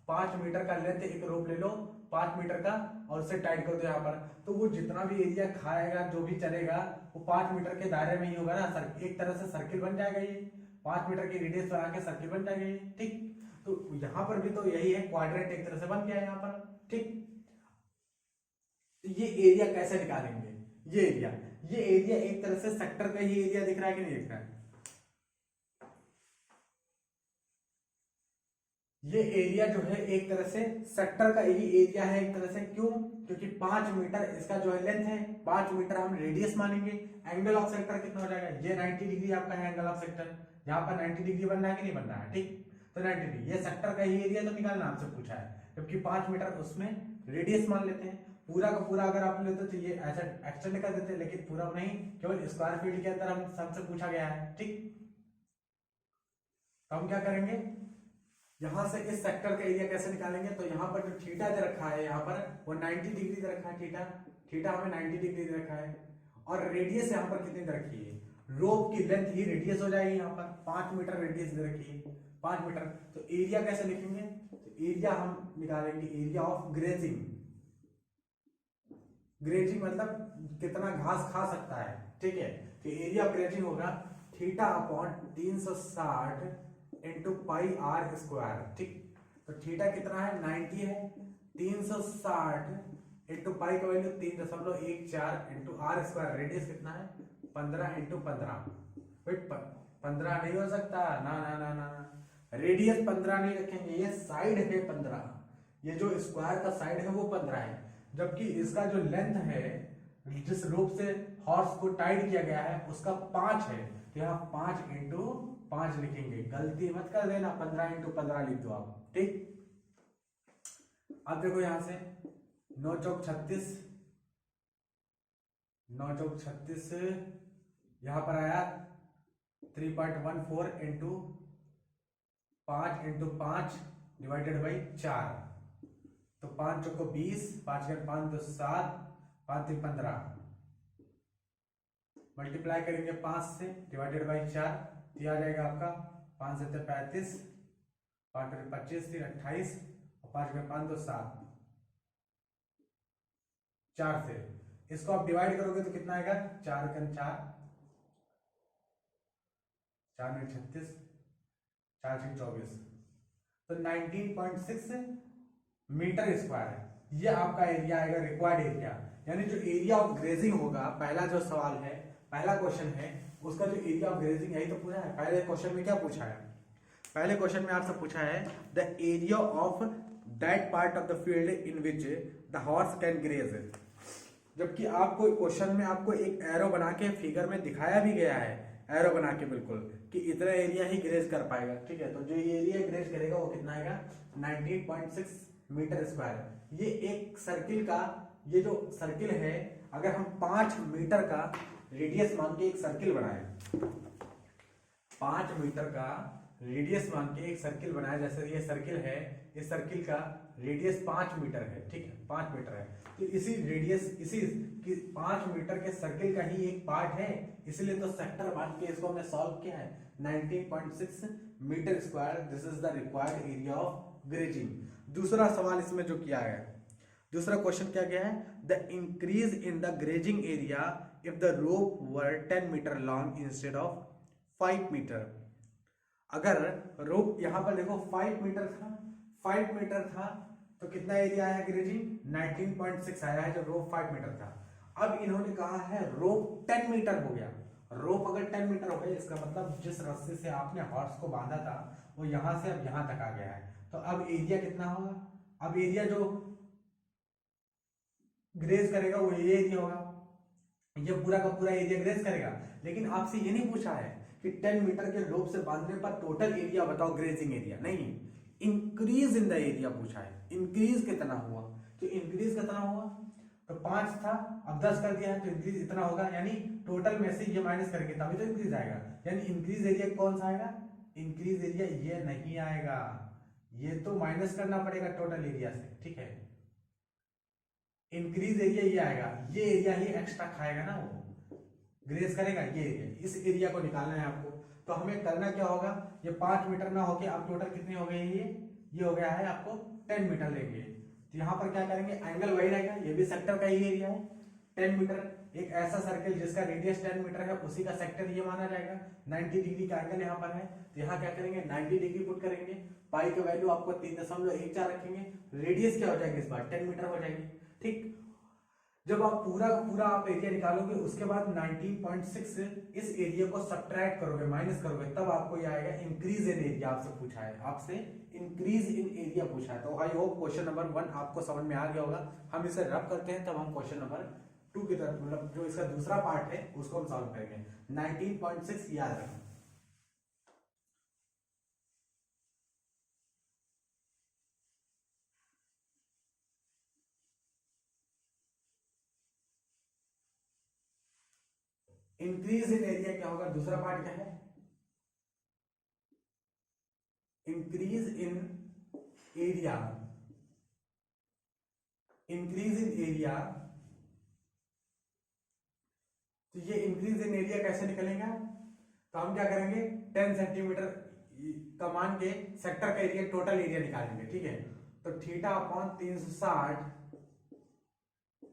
5 मीटर का लेंथ एक रोप ले लो 5 मीटर का, और उसे टाइट कर दो यहाँ पर, तो वो जितना भी एरिया खाएगा, जो भी चलेगा, वो 5 मीटर के दायरे में ही होगा ना। एक तरह से सर्किल बन जाएगा, ये 5 मीटर की रेडियस बना के सर्किल बन जाएगा ये, ठीक। तो यहाँ पर भी तो यही है, क्वाड्रेंट एक तरह से बन गया यहाँ पर, ठीक। ये एरिया कैसे निकालेंगे, ये एरिया एक तरह से सेक्टर का ही एरिया दिख रहा है कि नहीं दिख रहा है। ये एरिया जो है एक तरह से सेक्टर का ही एरिया है एक तरह से, क्यों? क्योंकि 5 मीटर इसका जो है लेंथ है, 5 मीटर हम रेडियस मानेंगे। एंगल ऑफ सेक्टर कितना हो जाएगा, ये 90 डिग्री आपका है एंगल ऑफ सेक्टर, यहाँ पर 90 डिग्री बनना है कि नहीं बनना है, ठीक। तो 90 डिग्री, ये सेक्टर का ही एरिया तो निकालना आपसे पूछा है, जबकि 5 मीटर उसमें रेडियस मान लेते हैं। पूरा का पूरा अगर आप लेते तो ये ऐसा एक्सटेंड कर देते, लेकिन पूरा नहीं, केवल स्क्वायर फील्ड के अंदर हम सबसे पूछा गया है, ठीक। तो हम क्या करेंगे, यहां से इस सेक्टर का एरिया कैसे निकालेंगे, तो यहाँ पर जो थीटा दे रखा है, यहाँ पर वो 90 डिग्री दे रखा है, थीटा हमें 90 डिग्री दे रखा है, और रेडियस यहाँ पर कितनी दे रखी है, रोप की लेंथ ही रेडियस हो जाएगी, यहाँ पर 5 मीटर रेडियस दे रखी है, 5 मीटर। तो एरिया कैसे लिखेंगे, तो एरिया हम निकालेंगे एरिया ऑफ ग्रेजिंग, ग्रेजिंग मतलब कितना घास खा सकता है, ठीक है। तो एरिया ऑफ ग्रेजिंग होगा theta upon 360 into pi r square, ठीक। तो थीटा कितना है 90 है, 360 इंटू पाई का value 3.14 into r square, radius कितना है 15 इंटू 15, 15 नहीं हो सकता ना ना ना ना, रेडियस 15 नहीं रखेंगे, ये साइड है 15, ये जो स्क्वायर का साइड है वो 15 है, जबकि इसका जो लेंथ है जिस रूप से हॉर्स को टाइट किया गया है उसका 5 है, तो यहाँ 5 इंटू 5 लिखेंगे, गलती मत कर देना, 15 इंटू 15 लिख दो आप, ठीक। अब देखो यहां से 9 चौक 36, 9 चौक 36 यहां पर आया 3.14 इंटू 5 इंटू 5 डिवाइडेड बाई 4, तो 5 चौको 20, 5 के 5 तो 7, 5 3 15, मल्टीप्लाई करेंगे 5 से डिवाइडेड बाई 4, तो आ जाएगा आपका 5 से 35, 5 से 25, 28, और 5 में 5 तो 7, 4 से इसको आप डिवाइड करोगे तो कितना आएगा, 4 का 4, 4 में 36, 4 से 24, तो 19.6 मीटर स्क्वायर ये आपका एरिया आएगा, रिक्वायर्ड एरिया। यानी जो एरिया ऑफ ग्रेजिंग होगा, पहला जो सवाल है, पहला क्वेश्चन है, उसका जो एरिया ऑफ ग्रेजिंग यही तो पूछा है। पहले क्वेश्चन में क्या पूछा है, पहले क्वेश्चन में आपसे पूछा है the area of that part of the field in which the horse can graze. जबकि आपको क्वेश्चन में आपको एक एरो बना के फिगर में दिखाया भी गया है, एरो बना के बिल्कुल, कि इतना एरिया ही ग्रेज कर पाएगा। ठीक है, तो जो ये एरिया ग्रेज करेगा वो कितना आएगा, 19.6 मीटर स्क्वायर। ये एक सर्किल का, ये जो सर्किल है, अगर हम 5 मीटर का रेडियस मान के एक सर्किल बनाए, 5 मीटर का रेडियस मान के एक सर्किल बनाया, जैसे ये सर्किल है, इस सर्किल का रेडियस 5 मीटर है। ठीक है, 5 मीटर है, तो इसी रेडियस, इसी 5 मीटर के सर्किल का ही एक पार्ट है, इसलिए तो सेक्टर मान के इसको हमने सॉल्व किया है। 19.6 metre square, this is the required area of grazing. दूसरा सवाल इसमें जो किया है, दूसरा क्वेश्चन क्या गया है, the increase in the grazing area if the rope were 10 metre long instead of 5 metre. अगर रोप यहां पर देखो 5 मीटर था, 5 मीटर था, तो कितना एरिया आया ग्रेजिंग, 19.6 आया है, जो रोप 5 मीटर था। अब इन्होंने कहा है रोप 10 मीटर हो गया। रोप अगर 10 मीटर हो गया, इसका मतलब जिस रस्सी से आपने हॉर्स को बांधा था वो यहां से अब यहां तक आ गया है, तो अब एरिया कितना होगा, अब एरिया जो ग्रेज करेगा वो ये एरिया होगा, ये पूरा का पूरा एरिया ग्रेज करेगा। लेकिन आपसे ये नहीं पूछा है कि 10 मीटर के रोप से बांधने पर टोटल एरिया बताओ, ग्रेजिंग एरिया नहीं, इंक्रीज इन द एरिया पूछा है। इंक्रीज कितना हुआ, तो इंक्रीज कितना हुआ, तो 5 था, अब 10 कर दिया है, तो इंक्रीज इतना होगा, यानी टोटल में से ये माइनस करके तभी तो इंक्रीज आएगा। यानी इंक्रीज एरिया कौन सा आएगा, इंक्रीज एरिया ये नहीं आएगा, ये तो माइनस करना पड़ेगा टोटल एरिया से। ठीक है, इंक्रीज एरिया ये आएगा, ये एरिया ही एक्स्ट्रा खाएगा ना, वो ग्रेज करेगा ये एरिया, इस एरिया को निकालना है आपको। तो हमें करना क्या होगा, ये 5 मीटर ना होके अब टोटल कितने हो गए, ये हो गया है, आपको 10 मीटर लेंगे। तो यहाँ पर क्या करेंगे, एंगल वही रहेगा, ये भी सेक्टर का ही एरिया है 10 मीटर। एक ऐसा सर्किल जिसका रेडियस 10 मीटर है, उसी का सेक्टर ये माना जाएगा। 90 डिग्री का एंगल यहाँ पर है, तो यहाँ क्या करेंगे, 90 डिग्री पुट करेंगे, पाई का वैल्यू आपको 3.14 रखेंगे, रेडियस क्या हो जाएगी इस बार 10 मीटर हो जाएगी। ठीक, जब आप पूरा का पूरा आप एरिया निकालोगे, उसके बाद 19.6 इस एरिया को सब्ट्रैक्ट करोगे, माइनस करोगे, तब आपको ये आएगा इंक्रीज इन एरिया। आपसे पूछा है, आपसे इंक्रीज इन एरिया पूछा है। तो आई होप क्वेश्चन नंबर 1 आपको समझ में आ गया होगा। हम इसे रब करते हैं, तब हम क्वेश्चन नंबर 2 की तरफ, मतलब जो इसका दूसरा पार्ट है उसको हम सॉल्व करेंगे। 19.6 याद रखना। इंक्रीज इन एरिया क्या होगा, दूसरा पार्ट क्या है, increase in area, increase in area. तो ये इंक्रीज इन एरिया कैसे निकलेगा, तो हम क्या करेंगे, 10 सेंटीमीटर का मान के सेक्टर का एरिया, टोटल एरिया निकालेंगे। ठीक है, तो theta upon 360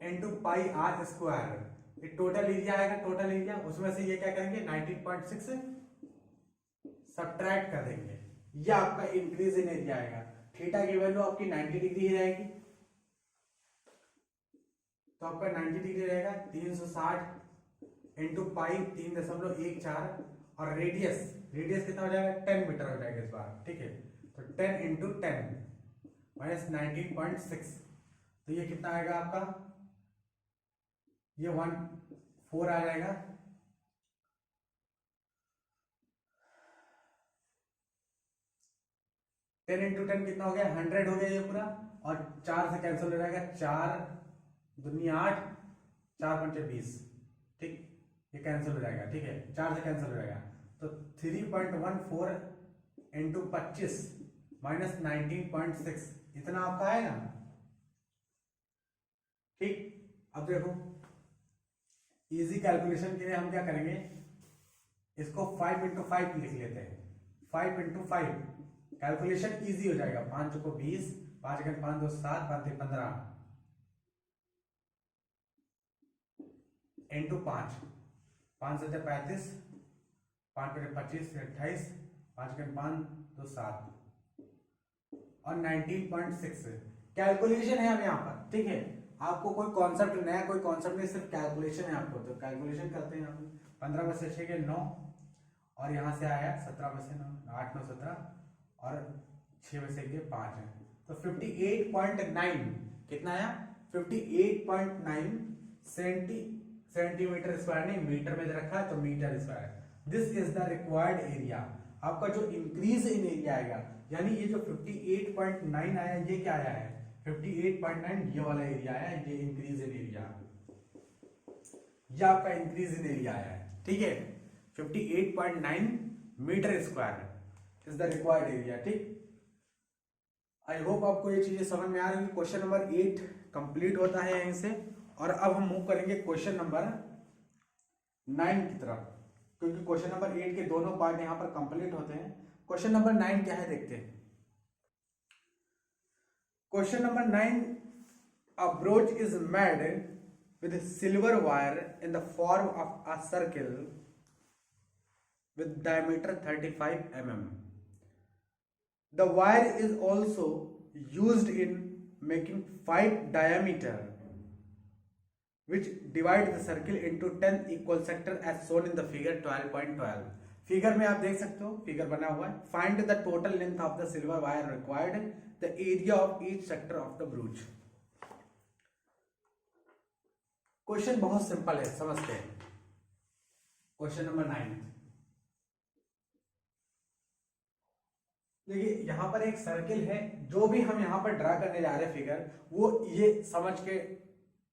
into pi r square, ये टोटल एरिया आएगा, टोटल एरिया, उसमें से ये क्या करेंगे 19.6 सब्ट्रैक्ट कर देंगे, ये आपका इंक्रीज इन एरिया आएगा। थीटा की वैल्यू आपकी 90 डिग्री ही रहेगी, तो आपका 90 डिग्री रहेगा, 360 इंटू पाई 3.14, और रेडियस, रेडियस कितना हो जाएगा 10 मीटर हो जाएगा इस बार। ठीक है, तो 10 इंटू 10 माइनस 19.6, तो ये कितना आएगा आपका, ये 14 आ जाएगा। टेन इंटू 10 कितना हो गया, 100 हो गया ये पूरा, और 4 से कैंसिल हो जाएगा, 4 दूनी 8, 4 पंचे 20। ठीक, ये कैंसिल हो जाएगा। ठीक है, 4 से कैंसिल हो जाएगा, तो 3.14 इंटू 25 माइनस 19.6, इतना आपका आएगा। ठीक, अब देखो इजी कैलकुलेशन के लिए हम क्या करेंगे, इसको 5 इंटू 5 लिख लेते हैं। 5 इंटू 5 कैलकुलेशन इजी हो जाएगा। 5 चौको 20, 5 1 5 2 7 5 3 15 इंटू 5, 5 7 35, 5 5 25 28, 5 1 5 2 7 और 19.6 कैलकुलेशन है अब यहाँ पर। ठीक है, आपको कोई कॉन्सेप्ट नया, कोई कॉन्सेप्ट नहीं, सिर्फ कैलकुलेशन है आपको, तो कैलकुलेशन करते हैं यहाँ पे। 15 में से 6 के 9, और यहाँ से आया 17 में से 9, 8 9 17, और 6 में से 1 5 है, तो 58.9 कितना आया, 58.9 सेंटीमीटर स्क्वायर, नहीं मीटर में रखा है तो metre square. This is the required area. आपका जो इंक्रीज इन एरिया आएगा, यानी ये जो 58.9 आया ये क्या आया है, 58.9 ये वाला एरिया आया है, ये इंक्रीज इन एरिया, ये आपका इंक्रीज इन एरिया आया है, ठीक है। 58.9 metre square is the required area, ठीक। आई होप आपको ये चीजें समझ में आ रही है। क्वेश्चन नंबर 8 कंप्लीट होता है यहीं से, और अब हम मूव करेंगे क्वेश्चन नंबर 9 की तरफ, क्योंकि क्वेश्चन नंबर 8 के दोनों पार्ट यहां पर कंप्लीट होते हैं। क्वेश्चन नंबर 9 क्या है देखते हैं। Question number 9, a broach is made with silver wire in the form of a circle with diameter 35 mm. The wire is also used in making 5 diameter which divide the circle into 10 equal sector as shown in the figure 12.12. Figure में आप देख सकते हो, figure बना हुआ है। Find the total length of the silver wire required, the area of each sector of the brooch. Question बहुत simple है, समझते हैं। क्वेश्चन नंबर 9, देखिए यहां पर एक सर्किल है, जो भी हम यहां पर ड्रा करने जा रहे हैं फिगर, वो ये समझ के,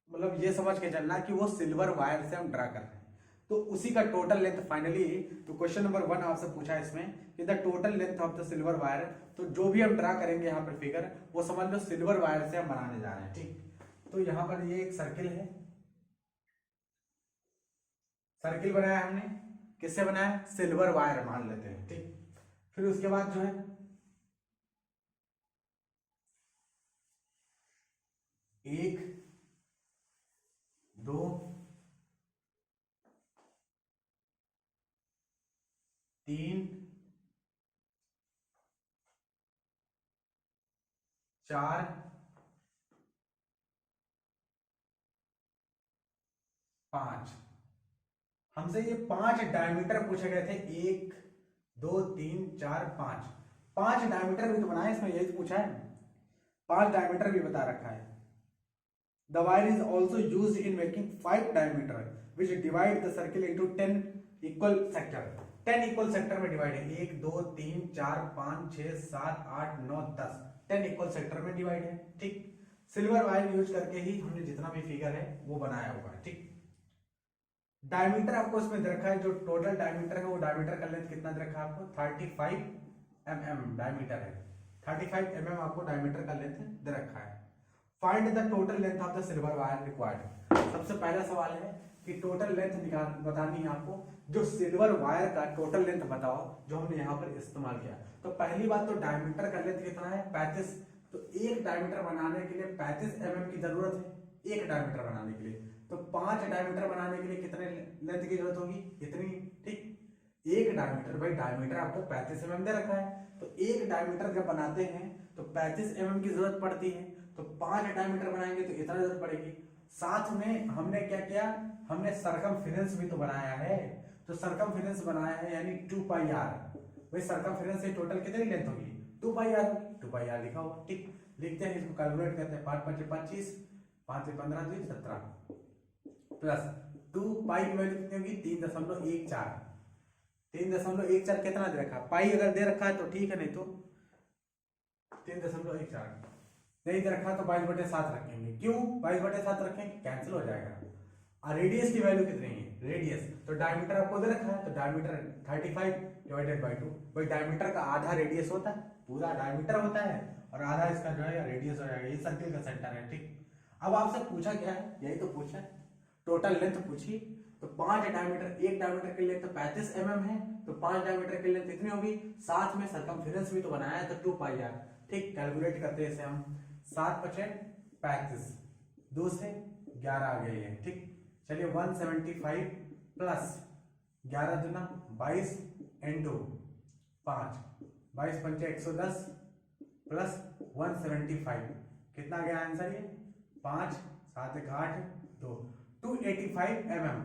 मतलब ये समझ के चलना कि वो सिल्वर वायर से हम ड्रा कर रहे हैं, तो उसी का टोटल लेंथ फाइनली। तो क्वेश्चन नंबर 1 आपसे पूछा है इसमें कि the total length of the silver wire, तो जो भी हम ड्रा करेंगे यहाँ पर फिगर, वो समझ लो सिल्वर वायर से हम बनाने जा रहे हैं, ठीक। तो यहाँ पर ये एक सर्किल है, सर्किल बनाया हमने, किससे बनाया, सिल्वर वायर मान लेते हैं, ठीक। फिर उसके बाद जो है 1 2 3 4 5, हमसे ये 5 डायमीटर पूछे गए थे, 1 2 3 4 5, 5 डायमीटर भी तो बनाए इसमें, यही तो पूछा है, 5 डायमीटर भी बता रखा है। The wire is also used in making 5 diameter which divide the circle into 10 equal sector. 10 equal sector में डिवाइड है, 1 2 3 4 5 6 7 8 9 10, 10 इक्वल सेक्टर में डिवाइड है, ठीक। सिल्वर वायर यूज करके ही हमने जितना भी फिगर है वो बनाया हुआ है, ठीक। डायमीटर आपको इसमें दे रखा है, जो टोटल डायमीटर है वो डायमीटर का लेंथ कितना दे रखा है आपको, 35 mm डायमीटर है, 35 mm आपको डायमीटर का लेंथ दे रखा है। Find the total length of the silver wire required. सबसे पहला सवाल है कि टोटल लेंथ बतानी है आपको, जो सिल्वर वायर का टोटल लेंथ बताओ जो हमने यहाँ पर इस्तेमाल किया। तो पहली बात तो डायमीटर का लेंथ कितना है, 35, तो एक डायमीटर बनाने के लिए 35 mm की जरूरत है, एक डायमीटर बनाने के लिए। तो 5 डायमीटर बनाने के लिए कितने लेंथ की जरूरत होगी, इतनी, ठीक। एक डायमीटर, भाई डायमीटर आपको 35 mm दे रखा है, तो एक डायमीटर जब बनाते हैं तो 35 mm की जरूरत पड़ती है, तो 5 डायमीटर बनाएंगे तो इतना जरूरत पड़ेगी। साथ में हमने क्या किया, हमने सरकमफेरेंस भी तो बनाया है, तो सरकमफेरेंस बनाया है यानी 2πr, भाई सरकमफेरेंस से टोटल कितनी लेंथ होगी, 2πr, 2πr लिखा हुआ, ठीक। लिखते हैं, इसको कैलकुलेट करते हैं, 5 5 25, 5 से 15 2 17 प्लस 2 पाई की वैल्यू कितनी होगी, 3.14, 3.14 कितना दे रखा, पाई अगर दे रखा है तो ठीक है, नहीं तो 3.14 नहीं दे रखा तो 22/7 रखेंगे। क्यों 22/7 रखेंगे, कैंसिल हो जाएगा। और रेडियस की वैल्यू कितनी है, रेडियस, तो डायमीटर आपको दे रखा है, तो डायमीटर 35/2, भाई डायमीटर का आधा रेडियस होता है, पूरा डायमीटर होता है और आधा इसका जो है रेडियस हो जाएगा, ये सर्किल का सेंटर है, ठीक। अब आपसे पूछा क्या है, यही तो पूछा है, टोटल लेंथ पूछी, तो 5 डायमीटर, एक डायमीटर के लेंथ तो 35 mm है, तो 5 डायमीटर की लेंथ कितनी होगी, साथ में सरकमफेरेंस भी तो बनाया है, तो 2πr, ठीक। कैलकुलेट करते हैं इसे हम, 7 5 35, 2 से 11 आ गई है, ठीक। चलिए 175 प्लस 11 दूना 22 इंटू 5, 22 पंचे 110 प्लस 175, कितना गया आंसर, ये 5 7 1 8 2, 285 mm।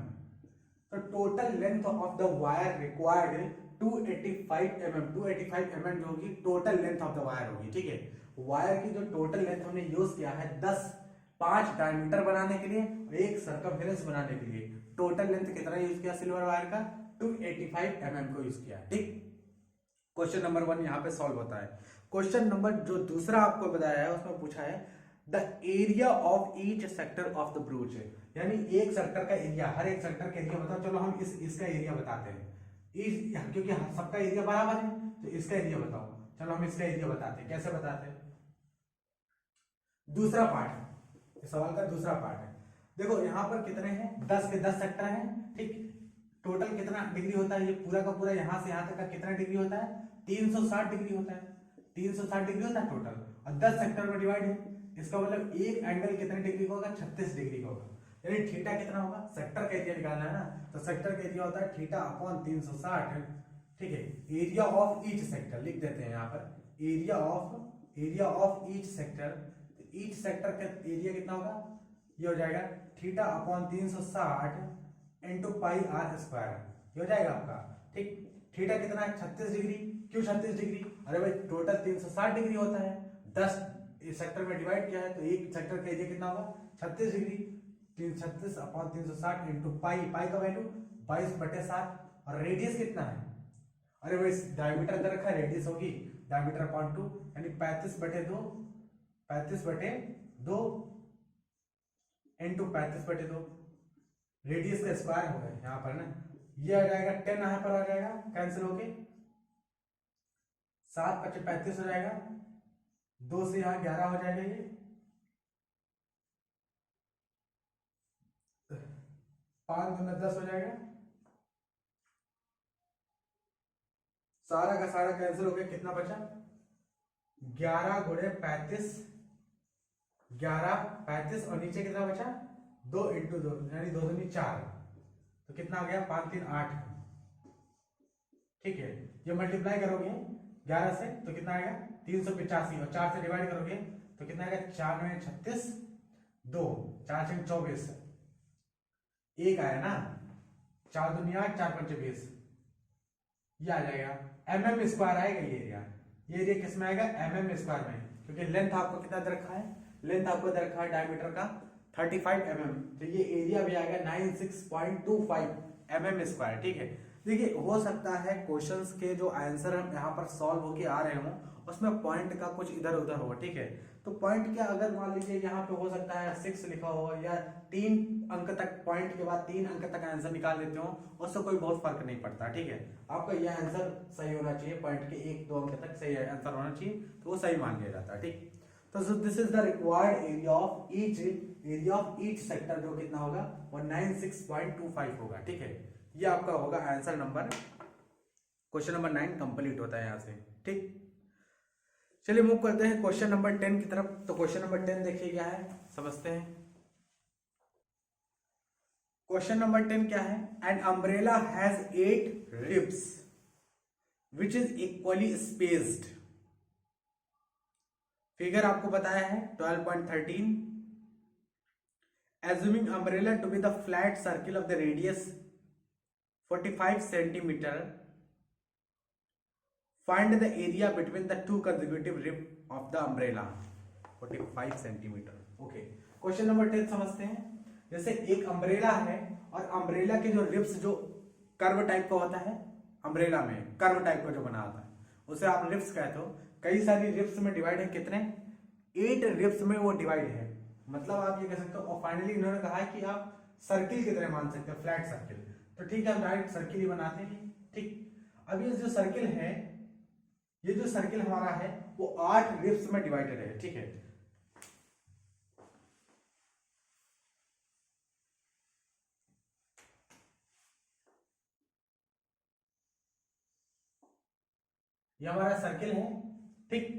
तो total length of the wire required 285 mm, 285 mm जो होगी total length of the wire होगी, ठीक है। वायर की जो टोटल लेंथ हमने यूज किया है 5 डायमीटर बनाने के लिए और 1 सर्कमफेरेंस बनाने के लिए, टोटल लेंथ कितना यूज किया सिल्वर वायर का, 285 mm को यूज किया, ठीक। क्वेश्चन नंबर 1 यहाँ पे सॉल्व होता है। क्वेश्चन नंबर जो दूसरा आपको बताया है उसमें पूछा है the area of each sector of the ब्रूच, यानी एक सेक्टर का एरिया, हर एक सेक्टर का एरिया बताओ। चलो हम इसका एरिया बताते हैं, क्योंकि सबका एरिया बराबर है तो इसका एरिया बताओ। चलो हम इसका एरिया बताते हैं, कैसे बताते हैं। दूसरा पार्ट है, इस सवाल का दूसरा पार्ट है। देखो यहाँ पर कितने हैं, 10 के 10 सेक्टर हैं, ठीक। टोटल कितना डिग्री होता है, ये पूरा का पूरा यहाँ से यहाँ तक का कितना डिग्री होता है, 360 डिग्री होता है, 360 डिग्री होता है टोटल, और 10 सेक्टर में डिवाइड है। इसका मतलब एक एंगल कितने डिग्री का होगा, 36 डिग्री का होगा। यानी थीटा कितना होगा, सेक्टर का एरिया निकालना है ना, तो सेक्टर का एरिया होता है थीटा अपॉन 360, ठीक है। एरिया ऑफ ईच सेक्टर लिख देते हैं यहाँ पर, area of each sector, each sector का एरिया कितना होगा, ये हो जाएगा theta upon 360 into pi r square, ये हो जाएगा आपका, ठीक। थीटा कितना है, 36 डिग्री। क्यों 36 डिग्री, अरे भाई टोटल 360 डिग्री होता है, 10 सेक्टर में डिवाइड किया है तो एक सेक्टर का एरिया कितना होगा, 36 डिग्री। 36 अपॉन 360 इंटू पाई, पाई का वैल्यू 22/7, और रेडियस कितना है, अरे भाई डायमीटर दे रखा है, रेडियस होगी डायमीटर अपॉन 2, यानी 35/2, 35/2 इंटू 35/2, रेडियस का स्क्वायर होगा यहाँ पर ना, ये आ जाएगा 10 यहाँ पर आ जाएगा कैंसिल होके, 7 × 35 हो जाएगा, 2 से यहाँ 11 हो जाएगा, ये 5 दूना 10 हो जाएगा, सारा का सारा कैंसिल हो गया, कितना बचा 11 × 35, 11 35 और नीचे कितना बचा 2 × 2 यानी 2 दूनी 4, तो कितना आ गया 5 3 8, ठीक है। ये मल्टीप्लाई करोगे 11 से तो कितना आएगा 385, और 4 से डिवाइड करोगे तो कितना आएगा 4 9 36, 2 4 6 24, एक आया ना, 4 दूनी 8, 4 5 20, ये आ जाएगा mm स्क्वायर आएगा ये एरिया किस में आएगा, mm स्क्वायर में, क्योंकि लेंथ आपको कितना दे रखा है, लेंथ आपको दे रखा है डायमीटर का 35 mm, तो ये एरिया भी आएगा 96.25 mm स्क्वायर, ठीक है। देखिए हो सकता है क्वेश्चंस के जो आंसर हम यहाँ पर सॉल्व होके आ रहे हों उसमें पॉइंट का कुछ इधर उधर हो, ठीक है। तो पॉइंट क्या, अगर मान लीजिए यहाँ पे हो सकता है 6 लिखा हो या 3 अंक तक, पॉइंट के बाद 3 अंक तक आंसर निकाल लेते हो, उससे कोई बहुत फर्क नहीं पड़ता, ठीक है। आपका यह आंसर सही होना चाहिए, पॉइंट के 1-2 अंक तक सही आंसर होना चाहिए, तो वो सही मान लिया जाता है, ठीक। तो this is the required area of each sector, जो कितना होगा 196.25 होगा, ठीक है। ये आपका होगा answer number, question number 9 complete होता है यहाँ से, ठीक। चलिए मूव करते हैं क्वेश्चन नंबर 10 की तरफ। तो क्वेश्चन नंबर 10 देखिए क्या है, समझते हैं। क्वेश्चन नंबर 10 क्या है, an umbrella has 8 ribs which is equally spaced. Figure आपको बताया है 12.13, assuming umbrella to be the flat circle of the radius 45 centimetre, find the area between the two consecutive rib of the umbrella 45 centimetre. Okay, question number 10 समझते हैं। जैसे एक umbrella है और umbrella के जो रिब्स जो कर्व टाइप का होता है, अम्ब्रेला में कर्व टाइप का जो बना होता है उसे आप रिब्स कहते हो। कई सारी रिब्स में डिवाइड है, कितने 8 रिब्स में वो डिवाइड है, मतलब आप ये कह सकते हो। और फाइनली इन्होंने कहा है कि आप सर्किल की तरह मान सकते हो, फ्लैट सर्किल। तो ठीक है, हम डायरेक्ट सर्किल ही बनाते हैं, ठीक। अब ये जो सर्किल है, ये जो सर्किल हमारा है वो 8 रिब्स में डिवाइडेड है, ठीक है। ये हमारा सर्किल है, ठीक।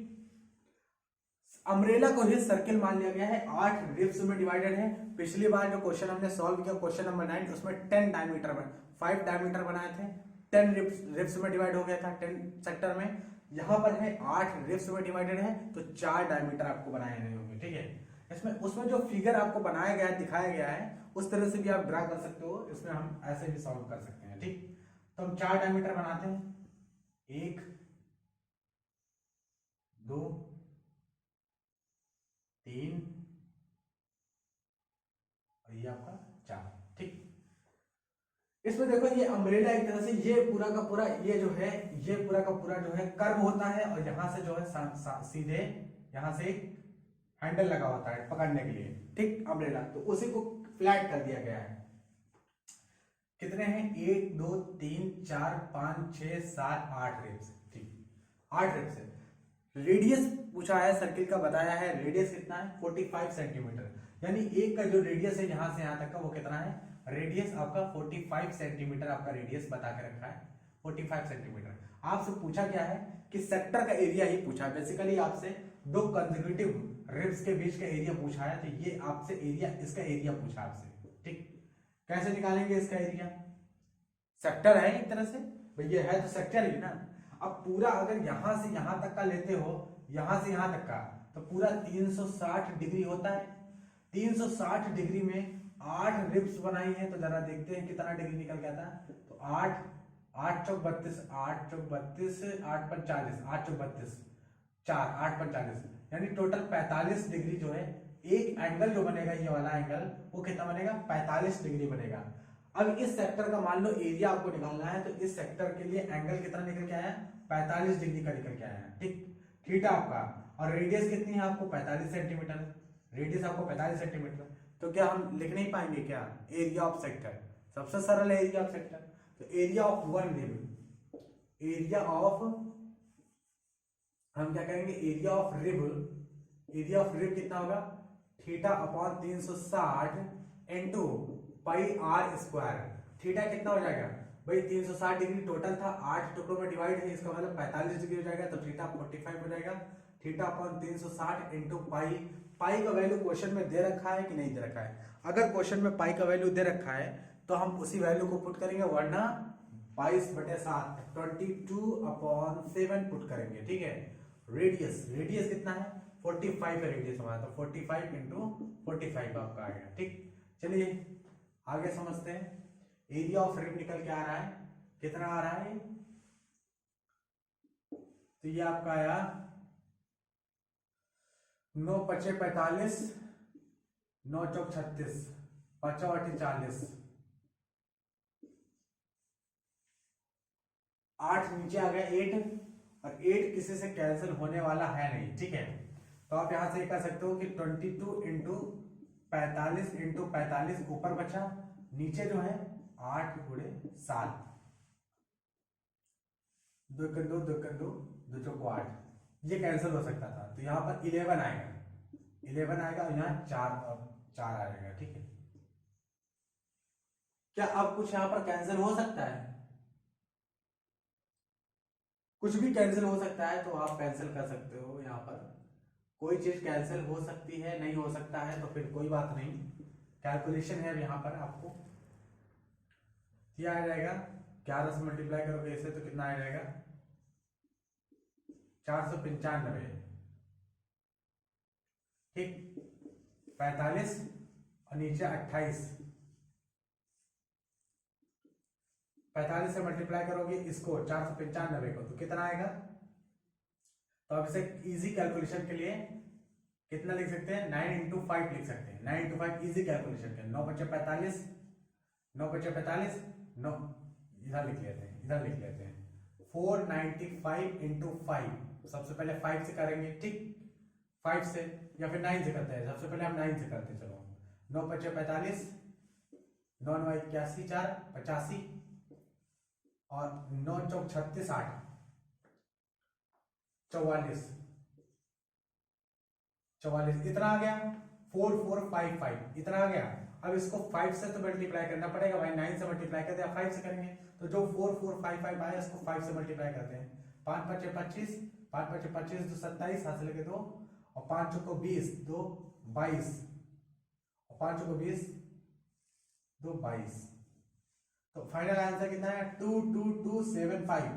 अम्ब्रेला को ही सर्किल मान लिया गया है, 8 रिब्स में डिवाइडेड है। पिछली बार जो क्वेश्चन हमने सॉल्व किया क्वेश्चन नंबर 9, उसमें 10 डायमीटर में 5 डायमीटर बनाए थे, 10 रिब्स में डिवाइड हो गया था 10 सेक्टर में। यहाँ पर है 8 रिब्स में डिवाइडेड है, तो 4 डायमीटर आपको बनाए गए होंगे, ठीक है। इसमें उसमें जो फिगर आपको बनाया गया है, दिखाया गया है, उस तरह से भी आप ड्रा कर सकते हो। इसमें हम ऐसे भी सॉल्व कर सकते हैं, ठीक। तो हम 4 डायमीटर बनाते हैं, 1 2 3 और ये आपका 4। ठीक, इसमें देखो ये अम्ब्रेला एक तरह से ये पूरा का पूरा ये जो है ये पूरा का पूरा जो है कर्व होता है और यहां से जो है सीधे यहां से एक हैंडल लगा होता है पकड़ने के लिए। ठीक, अम्ब्रेला तो उसी को फ्लैट कर दिया गया है। कितने हैं 1 2 3 4 5 6 7 8 रिब्स। ठीक, 8 रिब्स है। रेडियस पूछा है सर्किल का, बताया है रेडियस कितना है 45 सेंटीमीटर, यानी एक का जो रेडियस है यहां से यहां तक का वो कितना है, रेडियस आपका 45 सेंटीमीटर आपका रेडियस बता के रखा है 45 सेंटीमीटर। आपसे पूछा क्या है कि सेक्टर का एरिया ही पूछा है बेसिकली, आपसे दो कंसेक्यूटिव रिब्स के बीच का एरिया पूछा है, तो ये आपसे एरिया इसका एरिया पूछा आपसे। ठीक, कैसे निकालेंगे इसका एरिया, सेक्टर है एक तरह से भैया, है तो सेक्टर ही ना। अब पूरा अगर यहां से यहां तक का लेते हो, यहां से यहां तक का, तो पूरा 360 डिग्री होता है। 360 डिग्री में 8 रिब्स बनाई है, तो जरा देखते हैं कितना डिग्री निकल के आता है। तो 8 8 चौक 32, 8 चौक 32, 8 पंच 40, 8 चौक 32, 4 8 पंच 40, यानी टोटल 45 डिग्री जो है एक एंगल जो बनेगा, ये वाला एंगल वो कितना बनेगा 45 डिग्री बनेगा। अब इस सेक्टर का मान लो एरिया आपको निकालना है, तो इस सेक्टर के लिए एंगल कितना निकल के आया 45 डिग्री का निकल के आया है। ठीक, थीटा आपका, और रेडियस कितनी है आपको 45 सेंटीमीटर, रेडियस आपको 45 सेंटीमीटर। तो क्या हम लिख नहीं पाएंगे क्या एरिया ऑफ सेक्टर, सबसे सरल है एरिया ऑफ सेक्टर। तो area of one rib, area of हम क्या करेंगे area of rib, area of rib कितना होगा theta upon 360 into pi r square. Theta कितना हो जाएगा भाई 360 डिग्री टोटल था, 8 टुकड़ों में डिवाइड है, इसका मतलब 45 डिग्री हो जाएगा, तो थीटा 45 हो जाएगा। थीटा अपॉन 360 इंटू पाई, पाई का वैल्यू क्वेश्चन में दे रखा है कि नहीं दे रखा है, अगर क्वेश्चन में पाई का वैल्यू दे रखा है तो हम उसी वैल्यू को पुट करेंगे, वरना 22/7 22/7 पुट करेंगे। ठीक है, रेडियस, रेडियस कितना है 45 है रेडियस हमारा, तो 45 इंटू 45 आपका आएगा। ठीक, चलिए आगे समझते हैं। एरिया ऑफ रिब निकल के आ रहा है, कितना आ रहा है, तो ये आपका आया 9 पचे 45, 9 चौक 36, 5 8 40, 8 नीचे आ गया 8, और 8 किसी से कैंसिल होने वाला है नहीं। ठीक है, तो आप यहां से कर सकते हो कि 22 इंटू 45 इंटू 45 ऊपर बचा, नीचे जो है 8 गुणे 7, 2 1 2 2 1 2 2 चौको 8, ये कैंसिल हो सकता था, तो यहां पर 11 आएगा, 11 आएगा और यहाँ 4 आएगा। ठीक है, क्या अब कुछ यहां पर कैंसिल हो सकता है, कुछ भी कैंसिल हो सकता है, तो आप कैंसिल कर सकते हो। यहाँ पर कोई चीज कैंसिल हो सकती है, नहीं हो सकता है तो फिर कोई बात नहीं, कैलकुलेशन है यहाँ पर आपको। क्या आ जाएगा 11 से मल्टीप्लाई करोगे इसे तो कितना आ जाएगा 495। ठीक, 45 और नीचे 28, 45 से मल्टीप्लाई करोगे इसको 495 को, तो कितना आएगा, तो आप इसे इजी कैलकुलेशन के लिए कितना लिख सकते हैं 9 इंटू 5 लिख सकते हैं, 9 इंटू 5 इजी कैलकुलेशन के 9 बचे 45, 9 बचे 45, 9 इधर लिख लेते हैं, इधर लिख लेते हैं 495 इंटू 5, सबसे पहले 5 से करेंगे। ठीक, 5 से या फिर 9 से करते हैं, सबसे पहले हम 9 से करते हैं। चलो 9 बचे 45, 9 9 81 4 85, और 9 चौक 36 8 44, इतना आ गया 4455 इतना आ गया। अब इसको 5 से तो मल्टीप्लाई करना पड़ेगा भाई, 9 से मल्टीप्लाई करते हैं 5 से करेंगे, तो जो 4455 आया इसको 5 से मल्टीप्लाई करते हैं, 5 पचे 25, 5 पचे 25 2 27 हाथ से लेके 2, और 5 चौको 20 2 22, और 5 चौको 20 2 22, तो फाइनल आंसर कितना है 22275।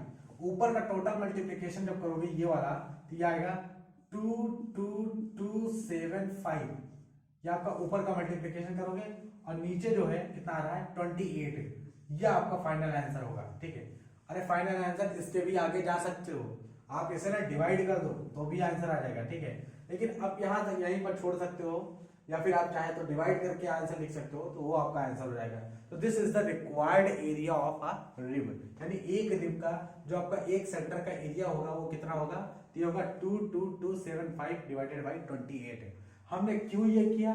ऊपर का टोटल मल्टीप्लिकेशन जब करोगे ये वाला, तो ये आएगा 22275, ये आपका ऊपर का मल्टीप्लिकेशन करोगे, और नीचे जो है कितना आ रहा है 28, ये आपका फाइनल आंसर होगा। ठीक है, अरे फाइनल आंसर इसके भी आगे जा सकते हो, आप इसे ना डिवाइड कर दो तो भी आंसर आ जाएगा, ठीक है। लेकिन अब यहाँ तक यहीं पर छोड़ सकते हो, या फिर आप चाहे तो डिवाइड करके आंसर लिख सकते हो, तो वो आपका आंसर हो जाएगा। तो this is the required area of a rib, यानी एक रिब का जो आपका एक सेक्टर का एरिया होगा वो कितना होगा, तो ये होगा 22275 डिवाइडेड बाई 28। हमने क्यों ये किया,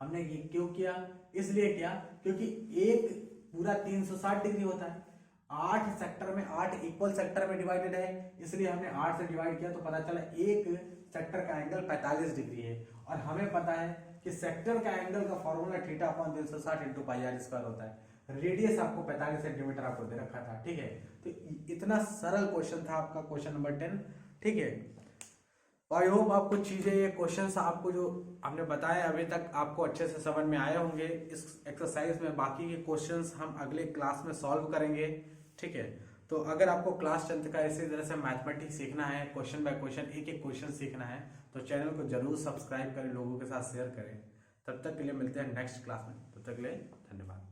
हमने ये क्यों किया, इसलिए किया क्योंकि एक पूरा 360 डिग्री होता है, 8 सेक्टर में 8 इक्वल सेक्टर में डिवाइडेड है, इसलिए हमने 8 से डिवाइड किया, तो पता चला एक सेक्टर का एंगल 45 डिग्री है। और हमें पता है कि सेक्टर का एंगल का formula theta upon 360 into pi r square होता है। रेडियस आपको 45 सेंटीमीटर आपको दे रखा था, ठीक है। तो इतना सरल क्वेश्चन था आपका क्वेश्चन नंबर 10, ठीक है। आई होप आपको चीजें, ये क्वेश्चंस आपको जो हमने बताया अभी तक आपको अच्छे से समझ में आए होंगे। इस एक्सरसाइज में बाकी के क्वेश्चंस हम अगले क्लास में सॉल्व करेंगे, ठीक है। तो अगर आपको क्लास 10 का इसी तरह से मैथमेटिक्स सीखना है, क्वेश्चन बाय क्वेश्चन एक एक क्वेश्चन सीखना है, तो चैनल को जरूर सब्सक्राइब करें, लोगों के साथ शेयर करें। तब तक के लिए मिलते हैं नेक्स्ट क्लास में, तब तक के लिए धन्यवाद।